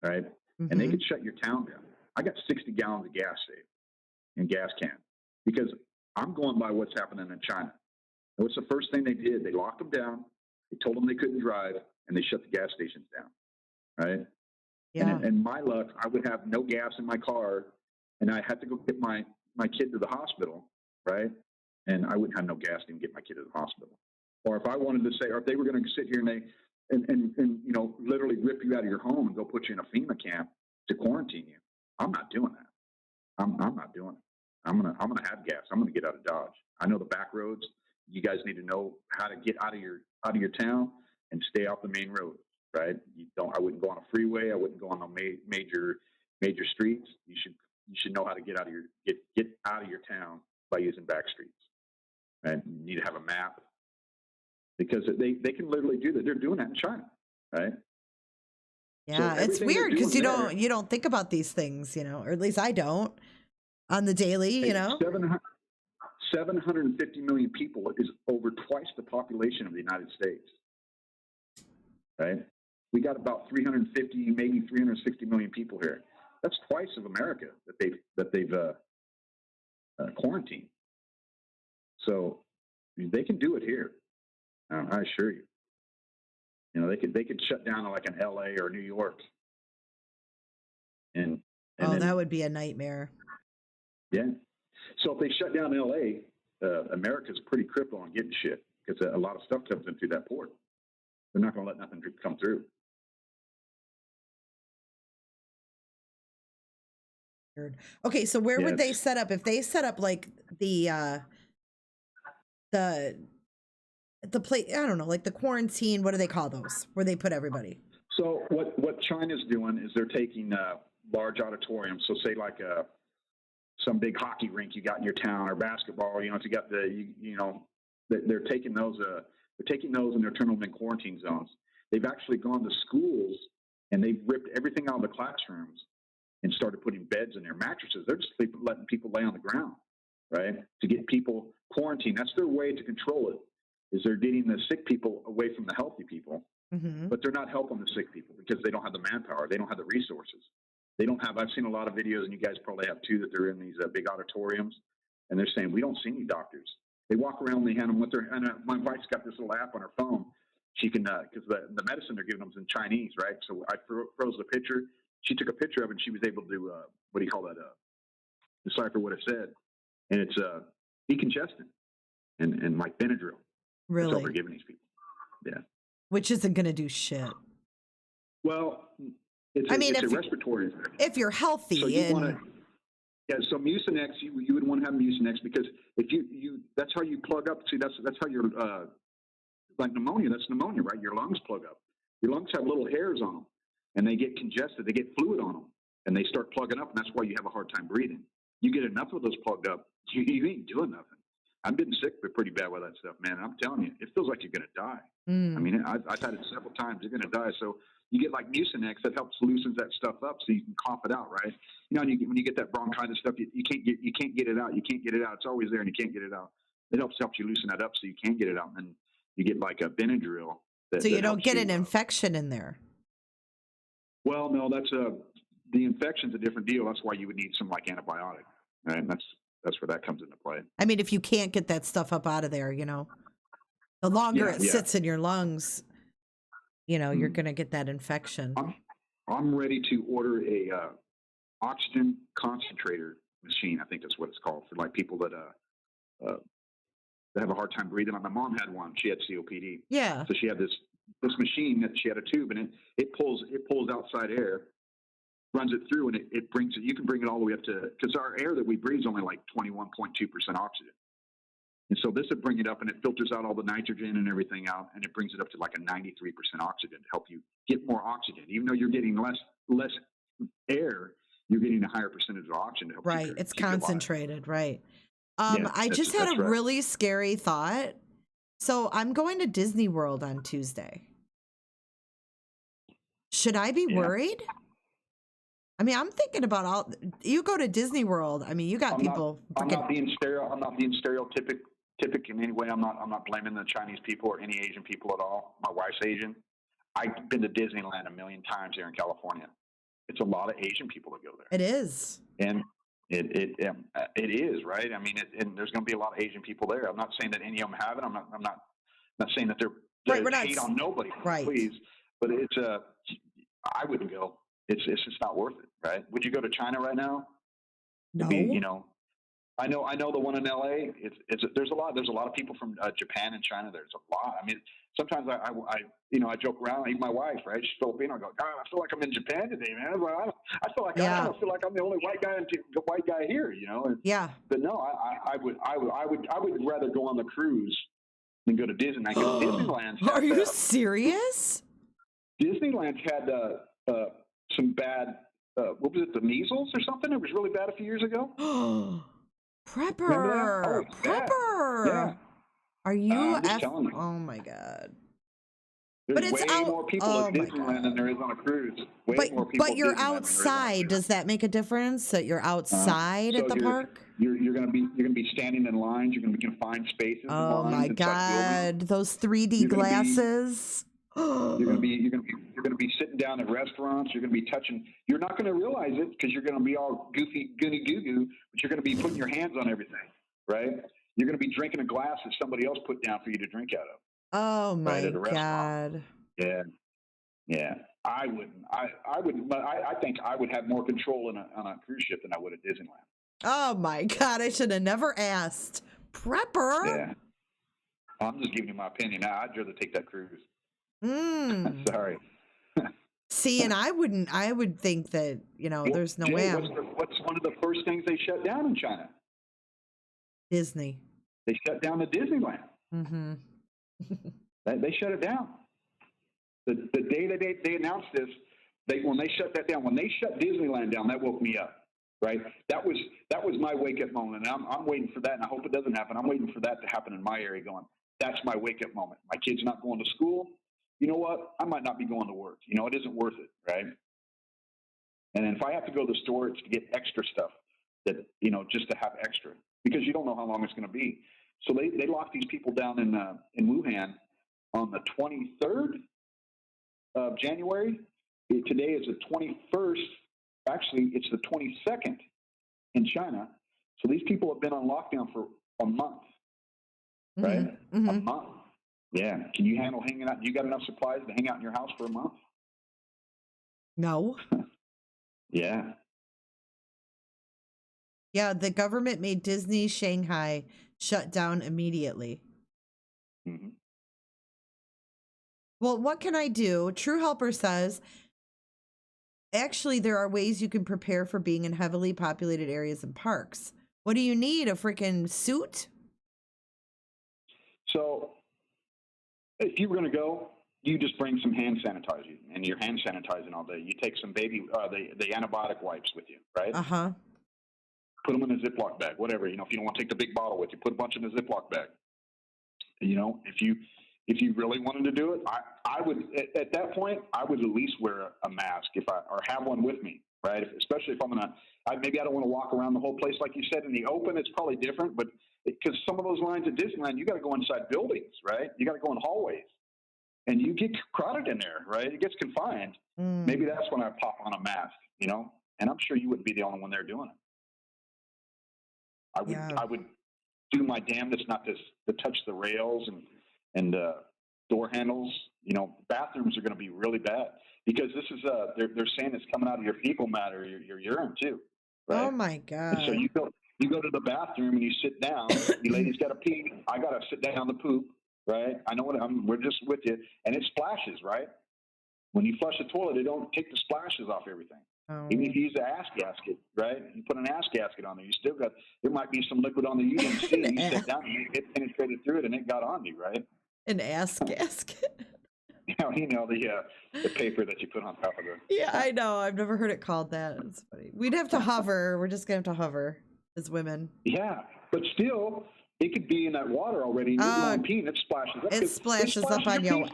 right? Mm-hmm. And they could shut your town down. I got 60 gallons of gas saved in gas can because I'm going by what's happening in China. And what's the first thing they did? They locked them down. They told them they couldn't drive, and they shut the gas stations down, right? Yeah. And my luck, I would have no gas in my car, and I had to go get my kid to the hospital, right? And I wouldn't have no gas to even get my kid to the hospital. Or if I wanted to say, or if they were going to sit here and you know, literally rip you out of your home and go put you in a FEMA camp to quarantine you, I'm not doing that. I'm not doing it. I'm gonna have gas. I'm gonna get out of Dodge. I know the back roads. You guys need to know how to get out of your town and stay off the main road, right? I wouldn't go on a freeway. I wouldn't go on no major streets. You should know how to get out of your town by using back streets. And you need to have a map, because they can literally do that. They're doing that in China, right? Yeah, so it's weird because you don't think about these things, you know, or at least I don't on the daily, you know. 750 million people is over twice the population of the United States, right? We got about 350, maybe 360 million people here. That's twice of America that they've quarantined. So they can do it here. I assure you. You know, they could shut down like an LA or New York. And then, that would be a nightmare. Yeah. So if they shut down LA, America's pretty crippled on getting shit, because a lot of stuff comes in through that port. They're not going to let nothing come through. Okay, so where would they set up if they set up like the place? I don't know, like the quarantine. What do they call those? Where they put everybody? So what China's doing is they're taking large auditoriums. So say like some big hockey rink you got in your town, or basketball. You know, if you got they're taking those. They're taking those and they're turning them in quarantine zones. They've actually gone to schools and they've ripped everything out of the classrooms and started putting beds in their mattresses. They're just letting people lay on the ground, right? To get people quarantined. That's their way to control it, is they're getting the sick people away from the healthy people, but they're not helping the sick people because they don't have the manpower. They don't have the resources. They don't have, I've seen a lot of videos, and you guys probably have too, that they're in these big auditoriums, and they're saying, we don't see any doctors. They walk around, they hand them with their, and my wife's got this little app on her phone. She can, because the medicine they're giving them is in Chinese, right? So I froze the picture. She took a picture of it, and she was able to, what do you call that, decipher what it said. And it's decongestant and like Benadryl. Really? That's what we're giving these people. Yeah. Which isn't going to do shit. Well, it's I mean, a if respiratory. if you're healthy So you and want to, yeah. So Mucinex, you would want to have Mucinex because if you that's how you plug up. See, that's how your like pneumonia. That's pneumonia, right? Your lungs plug up. Your lungs have little hairs on them, and they get congested. They get fluid on them, and they start plugging up, and that's why you have a hard time breathing. You get enough of those plugged up, you ain't doing nothing. I've been sick, but pretty bad with that stuff, man. And I'm telling you, it feels like you're going to die. I mean, I've had it several times. You're going to die. So you get like Mucinex that helps loosens that stuff up, so you can cough it out, right? You know, when you get that bronchitis stuff, you can't get it out. You can't get it out. It's always there, and you can't get it out. It helps you loosen that up, so you can get it out. And then you get like a Benadryl. so you don't get an infection in there. Well, no, that's the infection's a different deal. That's why you would need some like antibiotic, right? And that's where that comes into play. I mean, if you can't get that stuff up out of there, you know, the longer it sits in your lungs, you know, you're going to get that infection. I'm ready to order a oxygen concentrator machine. I think that's what it's called for like people that have a hard time breathing. Like my mom had one. She had COPD. Yeah. So she had this machine that she had a tube, and it pulls outside air, runs it through, and it brings it. You can bring it all the way up to, because our air that we breathe is only like 21.2% oxygen. And so this would bring it up, and it filters out all the nitrogen and everything out, and it brings it up to like a 93% oxygen to help you get more oxygen. Even though you're getting less air, you're getting a higher percentage of oxygen to help. Right, it's concentrated, right? Yeah, I just had a right. really scary thought. So I'm going to Disney World on Tuesday. Should I be worried? I mean, I'm thinking about you go to Disney World. I mean, you got people. I'm not being stereotypic in any way. I'm not blaming the Chinese people or any Asian people at all. My wife's Asian. I've been to Disneyland a million times here in California. It's a lot of Asian people that go there. It is. And it is, right? I mean, and there's going to be a lot of Asian people there. I'm not saying that any of them have it. I'm not saying that they're hate on nobody, right? Please, but it's I wouldn't go. It's just not worth it, right? Would you go to China right now? No. You know, I know the one in LA. There's a lot of people from Japan and China. There's a lot. I mean, sometimes I joke around. Even my wife, right? She's Filipino. I go, God, I feel like I'm in Japan today, man. I feel like I don't feel like I'm the only white guy here, you know? Yeah. But no, I would rather go on the cruise than go to Disneyland. Disneyland's Are you serious? Disneyland's had some bad. What was it? The measles or something? It was really bad a few years ago. Prepper. Prepper. Yeah. Are you? telling you. Oh my God. There's way more people at Disneyland than there is on a cruise. Way more people. But you're outside. Does that make a difference that you're outside at the park? You're going to be standing in lines. You're going to be confined spaces. Oh my God! Those 3D glasses. You're going to be sitting down at restaurants. You're going to be touching. You're not going to realize it because you're going to be all goofy, goony goo goo. But you're going to be putting your hands on everything, right? You're going to be drinking a glass that somebody else put down for you to drink out of. Oh my God! Yeah. I wouldn't. I wouldn't. But I think I would have more control on a cruise ship than I would at Disneyland. Oh my God! I should have never asked. Prepper. Yeah. I'm just giving you my opinion. I'd rather take that cruise. Sorry. See, and I would think that, there's no way. What's one of the first things they shut down in China? Disney. They shut down the Disneyland. Mm-hmm. They shut it down. The day that they announced this, when they shut that down, when they shut Disneyland down, that woke me up. Right? That was my wake up moment. And I'm waiting for that, and I hope it doesn't happen. I'm waiting for that to happen in my area. Going, that's my wake up moment. My kid's not going to school. You know what? I might not be going to work. It isn't worth it, right? And then if I have to go to the store, it's to get extra stuff that, just to have extra, because you don't know how long it's going to be. So they locked these people down in Wuhan on the 23rd of January. Today is the 21st. Actually, it's the 22nd in China. So these people have been on lockdown for a month, right? Mm-hmm. A month. Yeah. Can you handle hanging out? You got enough supplies to hang out in your house for a month? No. Yeah. Yeah, the government made Disney Shanghai shut down immediately. Mm-hmm. Well, what can I do? True Helper says, actually, there are ways you can prepare for being in heavily populated areas and parks. What do you need? A freaking suit? So if you were going to go, you just bring some hand sanitizer, and you're hand sanitizing all day. You take some the antibiotic wipes with you, right? Uh-huh. Put them in a Ziploc bag, whatever. If you don't want to take the big bottle with you, put a bunch in a Ziploc bag. If you really wanted to do it, I would at that point I would at least wear a mask or have one with me, right? Especially if I'm maybe I don't want to walk around the whole place like you said in the open. It's probably different, but because some of those lines at Disneyland, you got to go inside buildings, right? You got to go in hallways, and you get crowded in there, right? It gets confined. Maybe that's when I pop on a mask, And I'm sure you wouldn't be the only one there doing it. I would do my damnedest not to touch the rails and door handles. Bathrooms are going to be really bad because this is they're saying it's coming out of your fecal matter, your urine too. Right? Oh my God! And so you go to the bathroom and you sit down. You ladies got to pee. I got to sit down to poop. Right? I know we're just with you, and it splashes. Right? When you flush the toilet, they don't take the splashes off everything. Oh. Even if you use the ass gasket, right? You put an ass gasket on there, there might be some liquid on there you didn't see. You sit down and it penetrated through it and it got on you, right? An ass gasket. The paper that you put on top of it. Yeah, I know. I've never heard it called that. It's funny. We'd have to hover. We're just going to have to hover as women. Yeah, but still, it could be in that water already. And you're going pee and it splashes up. It splashes up on you.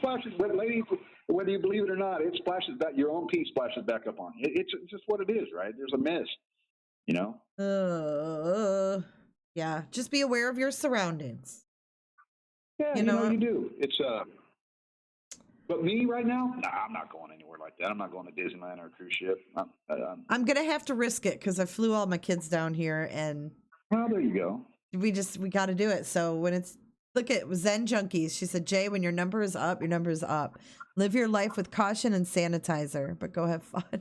Ladies, whether you believe it or not, it splashes back. Your own pee splashes back up on you. It's just what it is, right? There's a mist, Yeah, just be aware of your surroundings. Yeah, you do. It's But me right now, I'm not going anywhere like that. I'm not going to Disneyland or a cruise ship. I'm gonna have to risk it because I flew all my kids down here, and there you go. We got to do it. So when look at Zen Junkies, she said, Jay, when your number is up, your number is up. Live your life with caution and sanitizer, but go have fun.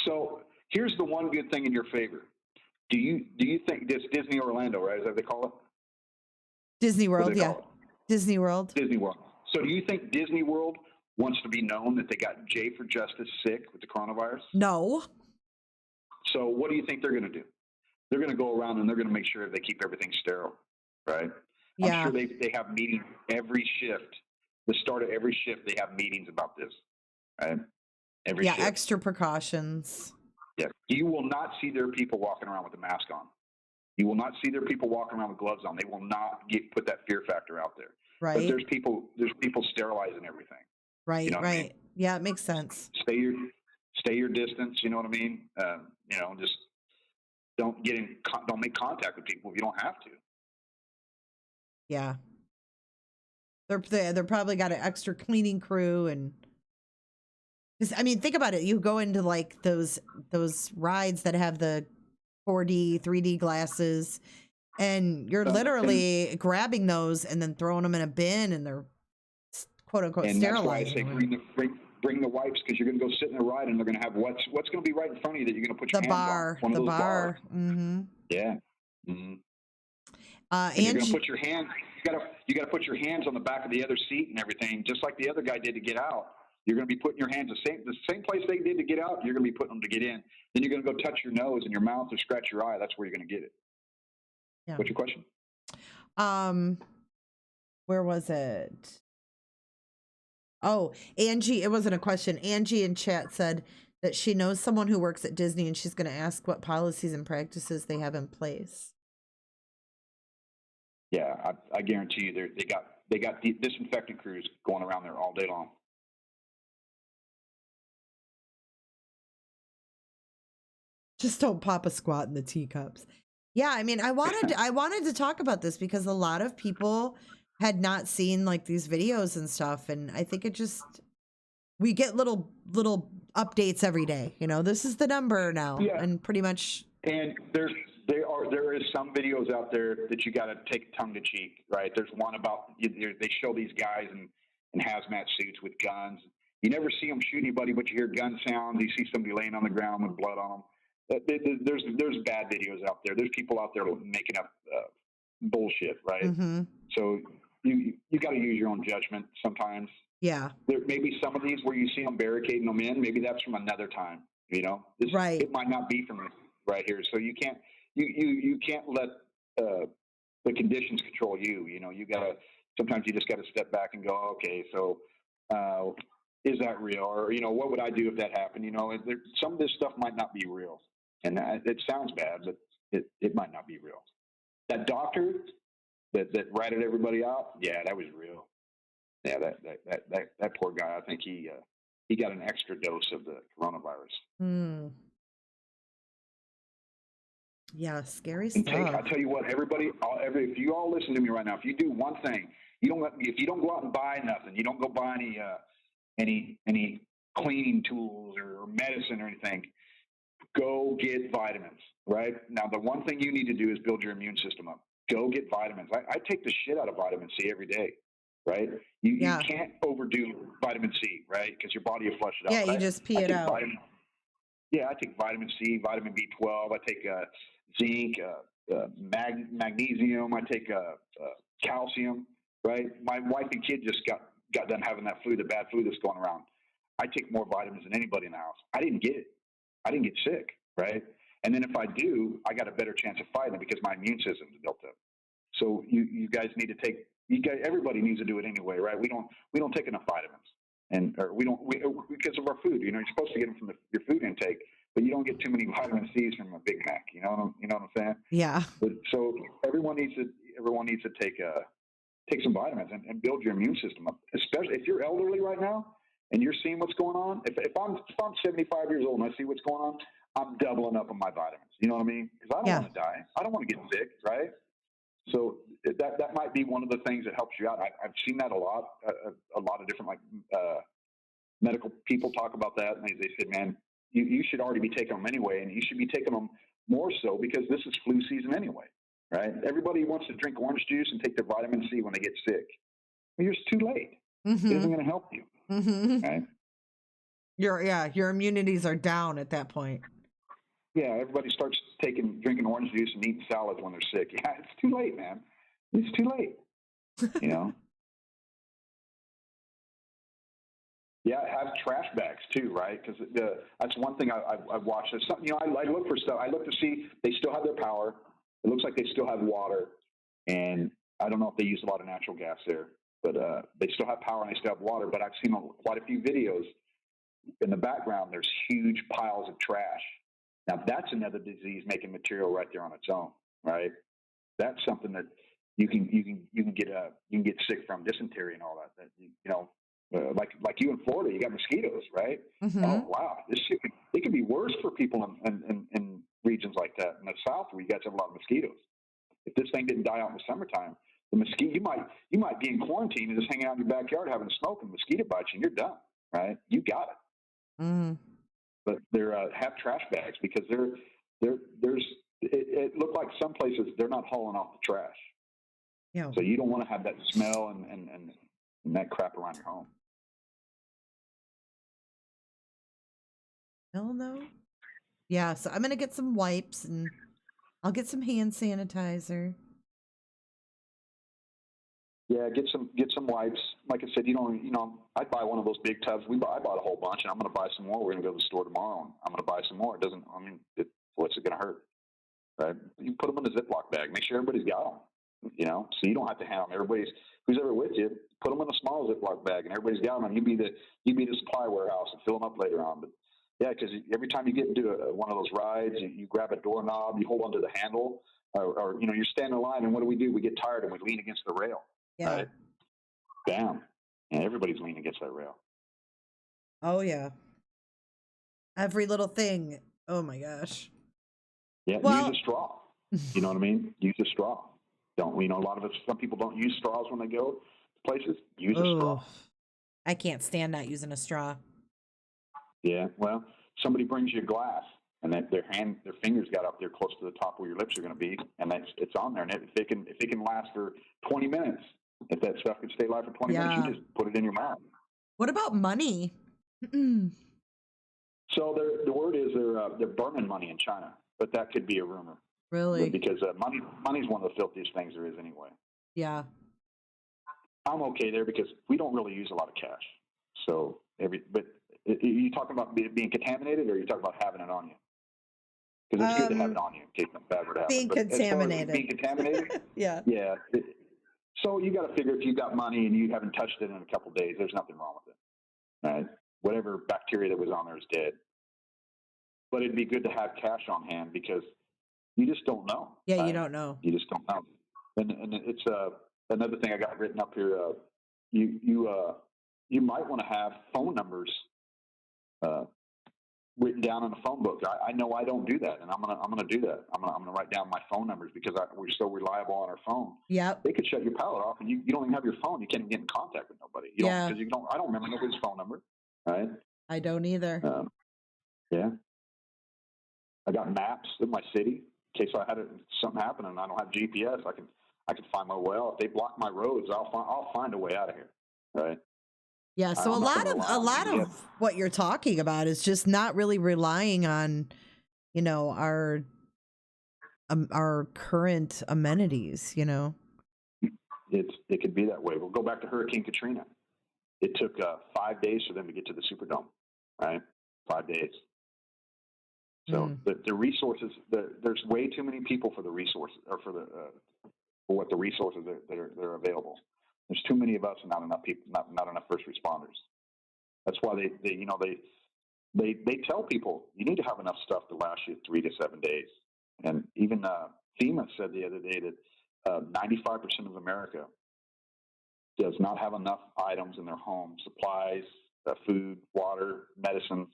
So here's the one good thing in your favor. Do you think this Disney Orlando, right? Is that what they call it? Disney World, yeah. Disney World. Disney World. So do you think Disney World wants to be known that they got Jay for Justice sick with the coronavirus? No. So what do you think they're going to do? They're going to go around and they're going to make sure they keep everything sterile, right? Yeah. I'm sure they have meetings every shift. The start of every shift, they have meetings about this, right? Every shift. Extra precautions. Yeah. You will not see their people walking around with a mask on. You will not see their people walking around with gloves on. They will not put that fear factor out there. Right. But there's people sterilizing everything. Right. You know right. I mean? Yeah, it makes sense. Stay your distance. You know what I mean? Just don't make contact with people if you don't have to. Yeah. They're probably got an extra cleaning crew, and think about it. You go into like those rides that have the 4D, 3D glasses, and you're literally grabbing those and then throwing them in a bin, and they're quote unquote sterilizing. And that's why I say bring the wipes, because you're going to go sit in a ride and they're going to have what's going to be right in front of you that you're going to put your hands on. One of those bars. Mm-hmm. Yeah. Mm-hmm. And you're going to put your hands. You got to put your hands on the back of the other seat and everything, just like the other guy did to get out. You're going to be putting your hands the same place they did to get out. You're going to be putting them to get in. Then you're going to go touch your nose and your mouth or scratch your eye. That's where you're going to get it. Yeah. What's your question? Where was it? Oh, Angie. It wasn't a question. Angie in chat said that she knows someone who works at Disney, and she's going to ask what policies and practices they have in place. Yeah, I guarantee you, they got disinfectant crews going around there all day long. Just don't pop a squat in the teacups. Yeah, I wanted to talk about this because a lot of people had not seen like these videos and stuff, and I think we get little updates every day. This is the number now, and pretty much. And there is some videos out there that you got to take tongue to cheek, right? There's one about they show these guys in hazmat suits with guns. You never see them shoot anybody, but you hear gun sounds. You see somebody laying on the ground with blood on them. There's bad videos out there. There's people out there making up bullshit, right? Mm-hmm. So you got to use your own judgment sometimes. Yeah. There may be some of these where you see them barricading them in. Maybe that's from another time. You know, this, Right. it might not be from this right here. So you can't let the conditions control you. You know, sometimes you just got to step back and go, okay, so is that real? Or, you know, what would I do if that happened? You know, some of this stuff might not be real. And it sounds bad, but it might not be real. That doctor that ratted everybody out, yeah, that was real. Yeah, that poor guy, I think he got an extra dose of the coronavirus. Yeah, scary And stuff. I tell you what, everybody, if you all listen to me right now, if you do one thing, if you don't go out and buy nothing, you don't go buy any cleaning tools or medicine or anything, go get vitamins, right? Now, the one thing you need to do is build your immune system up. Go get vitamins. I take the shit out of vitamin C every day, right? You can't overdo vitamin C, right? Because your body will flush it out. Yeah, you just pee it out. I take vitamin C, vitamin B12. I take zinc, magnesium. I take calcium, right? My wife and kid just got done having that flu, the bad flu that's going around. I take more vitamins than anybody in the house. I didn't get it. I didn't get sick, right? And then if I do, I got a better chance of fighting it because my immune system is built up. So you guys need to take. Everybody needs to do it anyway, right? We don't take enough vitamins, because of our food. You know, you're supposed to get them from your food intake, but you don't get too many vitamin C's from a Big Mac. You know what I'm saying? Yeah. But so everyone needs to take some vitamins and build your immune system up. Especially if you're elderly right now and you're seeing what's going on. If I'm 75 years old and I see what's going on, I'm doubling up on my vitamins. You know what I mean? Because I don't want to die. I don't want to get sick, right? So that might be one of the things that helps you out. I've seen that a lot. A lot of different medical people talk about that, and they said, man, you should already be taking them anyway, and you should be taking them more so because this is flu season anyway, right? Everybody wants to drink orange juice and take their vitamin C when they get sick. Well, it's too late. It isn't going to help you, right? Your immunities are down at that point. Yeah, everybody starts drinking orange juice and eating salads when they're sick. Yeah, it's too late, man. It's too late. You know. Yeah, have trash bags too, right? Because that's one thing I watched. There's something, I look for stuff. I look to see they still have their power. It looks like they still have water, and I don't know if they use a lot of natural gas there, but they still have power and they still have water. But I've seen quite a few videos. In the background, there's huge piles of trash. Now that's another disease-making material right there on its own, right? That's something that you can get sick from, dysentery and all that. Like you in Florida, you got mosquitoes, right? Oh wow, it could be worse for people in regions like that in the South where you guys have a lot of mosquitoes. If this thing didn't die out in the summertime, the mosquito you might be in quarantine and just hanging out in your backyard having a smoke, and mosquito bites you, and you're done, right? You got it. But have trash bags because it looked like some places they're not hauling off the trash. Yeah. So you don't want to have that smell and that crap around your home. Hell no. Yeah, so I'm gonna get some wipes and I'll get some hand sanitizer. Yeah, get some wipes. Like I said, I'd buy one of those big tubs. I bought a whole bunch, and I'm going to buy some more. We're going to go to the store tomorrow, and I'm going to buy some more. What's it going to hurt? Right? You put them in a Ziploc bag. Make sure everybody's got them. So you don't have to have them. Who's ever with you, put them in a small Ziploc bag, and everybody's got them. And you be the supply warehouse and fill them up later on. But yeah, because every time you get into one of those rides, you grab a doorknob, you hold onto the handle, or you're standing in line, and what do? We get tired and we lean against the rail. Yeah. Right? Bam. And everybody's leaning against that rail. Oh, yeah. Every little thing. Oh, my gosh. Yeah, use a straw. You know what I mean? Use a straw. Some people don't use straws when they go places. Use a straw. I can't stand not using a straw. Yeah, well, somebody brings you a glass, and their fingers got up there close to the top where your lips are going to be, and it's on there. And if it can last for 20 minutes, if that stuff can stay alive for 20 minutes, you just put it in your mouth. What about money? So the word is they're burning money in China, but that could be a rumor. Really? Because money's one of the filthiest things there is anyway. Yeah. I'm okay there because we don't really use a lot of cash. So but Are you talking about being contaminated, or are you talking about having it on you? Because it's good to have it on you in case something bad would happen. Being But as far as contaminated. being contaminated, Yeah. yeah. So you got to figure if you've got money and you haven't touched it in a couple of days, there's nothing wrong with it. Right? Whatever bacteria that was on there is dead. But it'd be good to have cash on hand because you just don't know. Yeah, right? you don't know. You just don't know. And it's another thing I got written up here. You might want to have phone numbers written down in a phone book. I know I don't do that, and I'm gonna do that. I'm gonna write down my phone numbers because we're so reliable on our phone. Yep. They could shut your power off, and you don't even have your phone. You can't even get in contact with nobody. Yeah. Because I don't remember nobody's phone number. Right. I don't either. Yeah. I got maps of my city in case something happened and I don't have GPS. I can find my way out. If they block my roads, I'll find a way out of here. Right. Yeah, so a lot of what you're talking about is just not really relying on, our current amenities, It could be that way. We'll go back to Hurricane Katrina. It took 5 days for them to get to the Superdome, right? 5 days. So the resources, there's way too many people for the resources, or for what the resources that are available. There's too many of us and not enough people, not enough first responders. That's why they tell people you need to have enough stuff to last you 3 to 7 days. And even FEMA said the other day that 95% of America does not have enough items in their home, supplies, food, water, medicine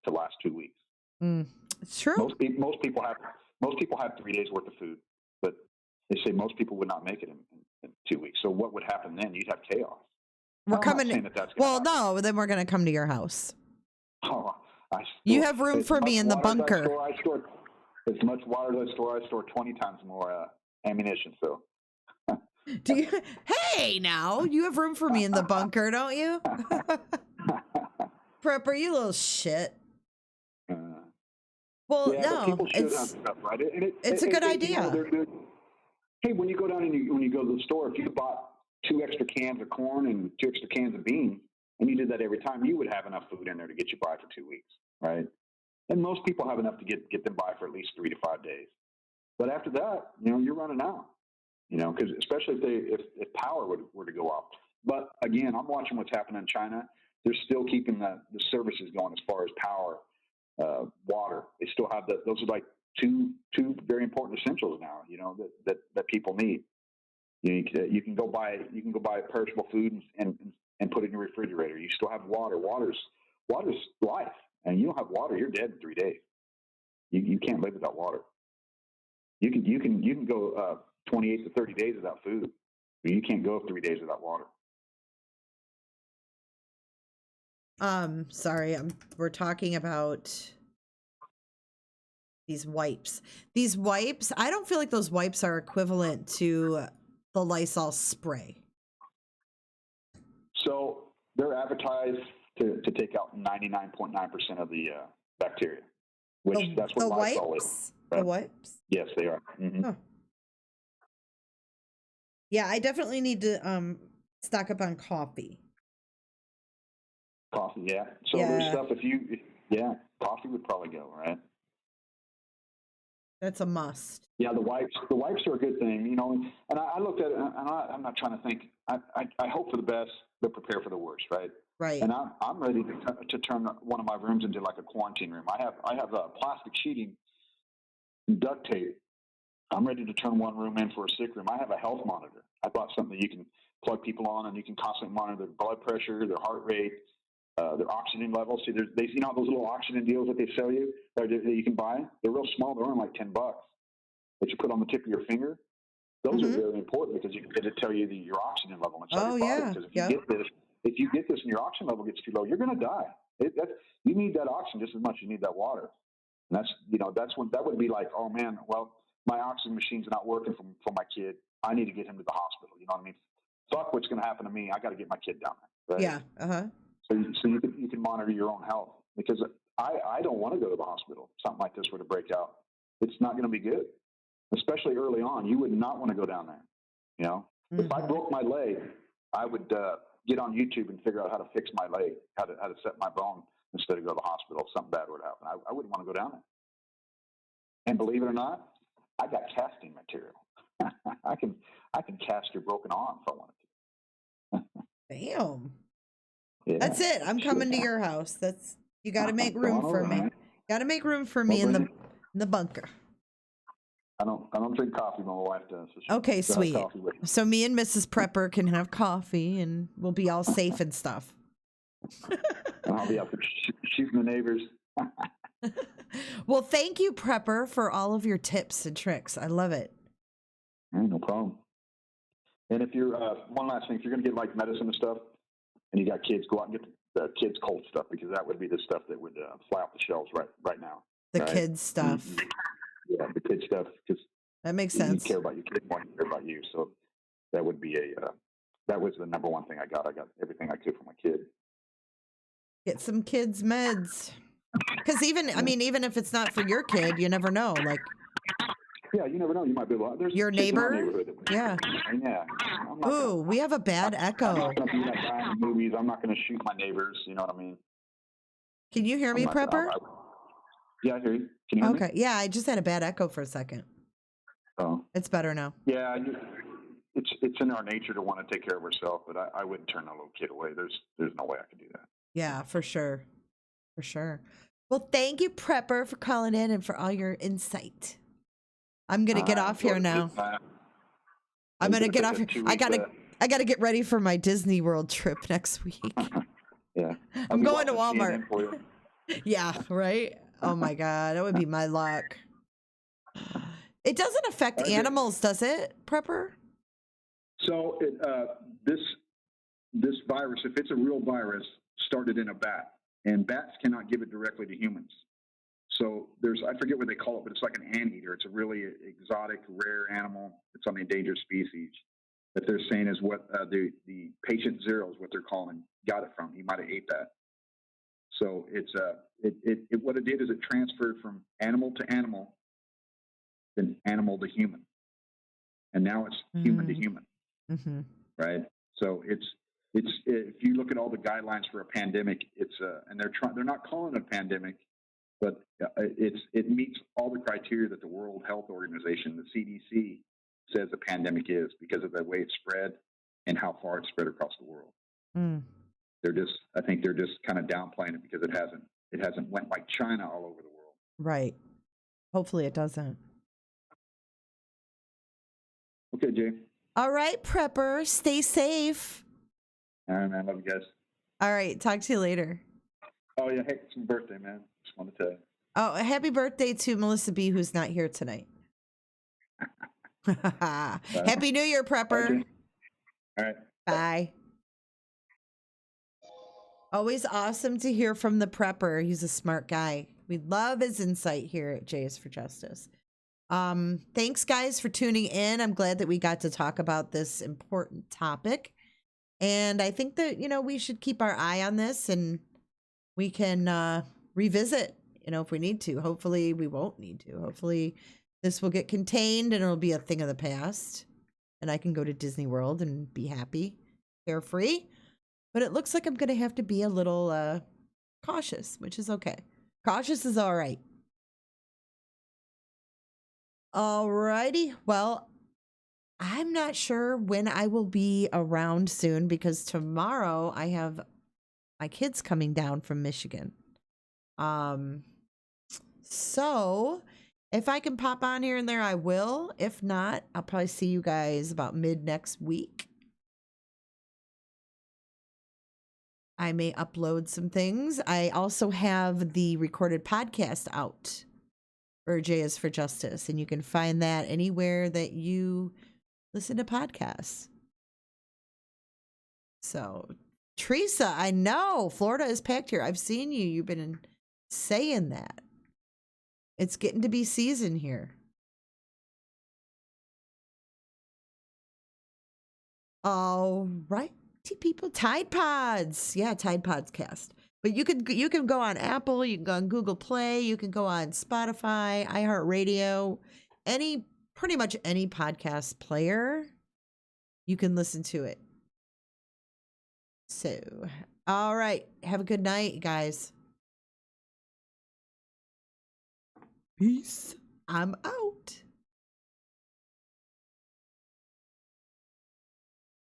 to last 2 weeks. It's true. Most people have 3 days worth of food, but they say most people would not make it in 2 weeks. So what would happen then? You'd have chaos. We're coming. No, then we're going to come to your house. Oh, you have room for me in the bunker. I store as much water as I store 20 times more ammunition. So. Do you? Hey, now you have room for me in the bunker, don't you? Prepper, you little shit. Well, yeah, no, people should have stuff, right? It's a good idea. Hey, when you go down and when you go to the store, if you bought 2 extra cans of corn and 2 extra cans of beans, and you did that every time, you would have enough food in there to get you by for 2 weeks, right? And most people have enough to get them by for at least 3 to 5 days. But after that, you're running out, because especially if power were to go off. But again, I'm watching what's happening in China. They're still keeping the services going as far as power, water. They still have those are like two very important essentials now, that people need. You can go buy perishable food and put it in your refrigerator. You still have water. Water's life, and you don't have water, you're dead in 3 days. You can't live without water. You can go 28 to 30 days without food, but you can't go 3 days without water. Sorry, we're talking about these wipes. I don't feel like those wipes are equivalent to the Lysol spray. So they're advertised to take out 99.9% of the bacteria, which that's what Lysol is. Right? The wipes? Yes, they are. Mm-hmm. Huh. Yeah, I definitely need to stock up on coffee. Coffee, yeah. So there's stuff coffee would probably go, right? That's a must. Yeah, the wipes are a good thing, and I looked at it, and I'm not trying to think. I hope for the best, but prepare for the worst, right? Right. And I'm ready to turn one of my rooms into like a quarantine room. I have plastic sheeting and duct tape. I'm ready to turn one room in for a sick room. I have a health monitor. I bought something that you can plug people on, and you can constantly monitor their blood pressure, their heart rate, their oxygen levels. See, those little oxygen deals that they sell you that you can buy. They're real small. They're only like $10 that you put on the tip of your finger. Those are very important because it'll tell you your oxygen level inside your body. Because if you get this and your oxygen level gets too low, you're going to die. You need that oxygen just as much as you need that water. And that would be like, oh man, well, my oxygen machine's not working for my kid. I need to get him to the hospital. You know what I mean? Fuck what's going to happen to me. I got to get my kid down there. Right? Yeah. Uh-huh. So you can monitor your own health, because I don't want to go to the hospital. Something like this were to break out. It's not going to be good, especially early on. You would not want to go down there. If I broke my leg, I would get on YouTube and figure out how to fix my leg, how to set my bone instead of go to the hospital if something bad would happen. I wouldn't want to go down there. And believe it or not, I got casting material. I can cast your broken arm if I wanted to. Damn. Yeah, That's it. I'm coming to your house. You got to make room for me. Got to make room for me in the bunker. I don't drink coffee, but my wife does. So okay, sweet. So me and Mrs. Prepper can have coffee, and we'll be all safe and stuff. And I'll be out there shooting the neighbors. Well, thank you, Prepper, for all of your tips and tricks. I love it. No problem. And if you're one last thing, if you're going to get like medicine and stuff, and you got kids, go out and get the kids' cold stuff, because that would be the stuff that would fly off the shelves right now. The kids' stuff. Yeah, the kids' stuff, because that makes sense. You care about your kid more than you care about you. So that would be that was the number one thing I got. I got everything I could for my kid. Get some kids' meds. Because even if it's not for your kid, you never know. Like, yeah, you never know. You might be able to. There's your neighbor. Yeah. Ooh, we have a bad echo. I'm not going to be that guy in movies. I'm not going to shoot my neighbors. You know what I mean? Can you hear me, Prepper? Yeah, I hear you. Can you hear me? Okay. Yeah, I just had a bad echo for a second. Oh. It's better now. Yeah, it's in our nature to want to take care of ourselves, but I wouldn't turn a little kid away. There's no way I could do that. Yeah, for sure. For sure. Well, thank you, Prepper, for calling in and for all your insight. I'm gonna get off here now. I'm gonna get off here. I gotta get ready for my Disney World trip next week. Yeah. I'm going to Walmart. Yeah, right? Oh my God, that would be my luck. It doesn't affect animals, does it, Prepper? So this virus, if it's a real virus, started in a bat, and bats cannot give it directly to humans. So I forget what they call it, but it's like an anteater. It's a really exotic, rare animal. It's on the endangered species that they're saying is what the patient zero is what they're calling got it from. He might have ate that. So it's what it did is it transferred from animal to animal, then animal to human, and now it's human to human. Mm-hmm. Right. So it's if you look at all the guidelines for a pandemic, and they're not calling it a pandemic, but it meets all the criteria that the World Health Organization, the CDC, says a pandemic is, because of the way it spread and how far it spread across the world. Mm. I think they're just kind of downplaying it because it hasn't went like China all over the world. Right. Hopefully it doesn't. Okay, Jay. All right, Prepper. Stay safe. All right, man. Love you guys. All right. Talk to you later. Oh, yeah. Hey, it's my birthday, man. Just wanted to. Oh, happy birthday to Melissa B, who's not here tonight. Happy New Year, Prepper. All right. Bye. Always awesome to hear from the Prepper. He's a smart guy. We love his insight here at J is for Justice. Thanks, guys, for tuning in. I'm glad that we got to talk about this important topic. And I think that, we should keep our eye on this, and we can revisit, if we need to. Hopefully we won't need to. Hopefully this will get contained and it'll be a thing of the past. And I can go to Disney World and be happy, carefree. But it looks like I'm going to have to be a little cautious, which is okay. Cautious is all right. All righty. Well, I'm not sure when I will be around soon, because tomorrow I have my kids coming down from Michigan. So if I can pop on here and there, I will. If not, I'll probably see you guys about mid next week. I may upload some things. I also have the recorded podcast out for J is for Justice, and you can find that anywhere that you listen to podcasts. So, Teresa, I know Florida is packed here. I've seen you. You've been saying that. It's getting to be season here. All right. People, Tide Pods. Yeah, Tide Pods cast. But you can go on Apple, you can go on Google Play, you can go on Spotify, iHeartRadio, pretty much any podcast player, you can listen to it. So, all right. Have a good night, guys. Peace. I'm out.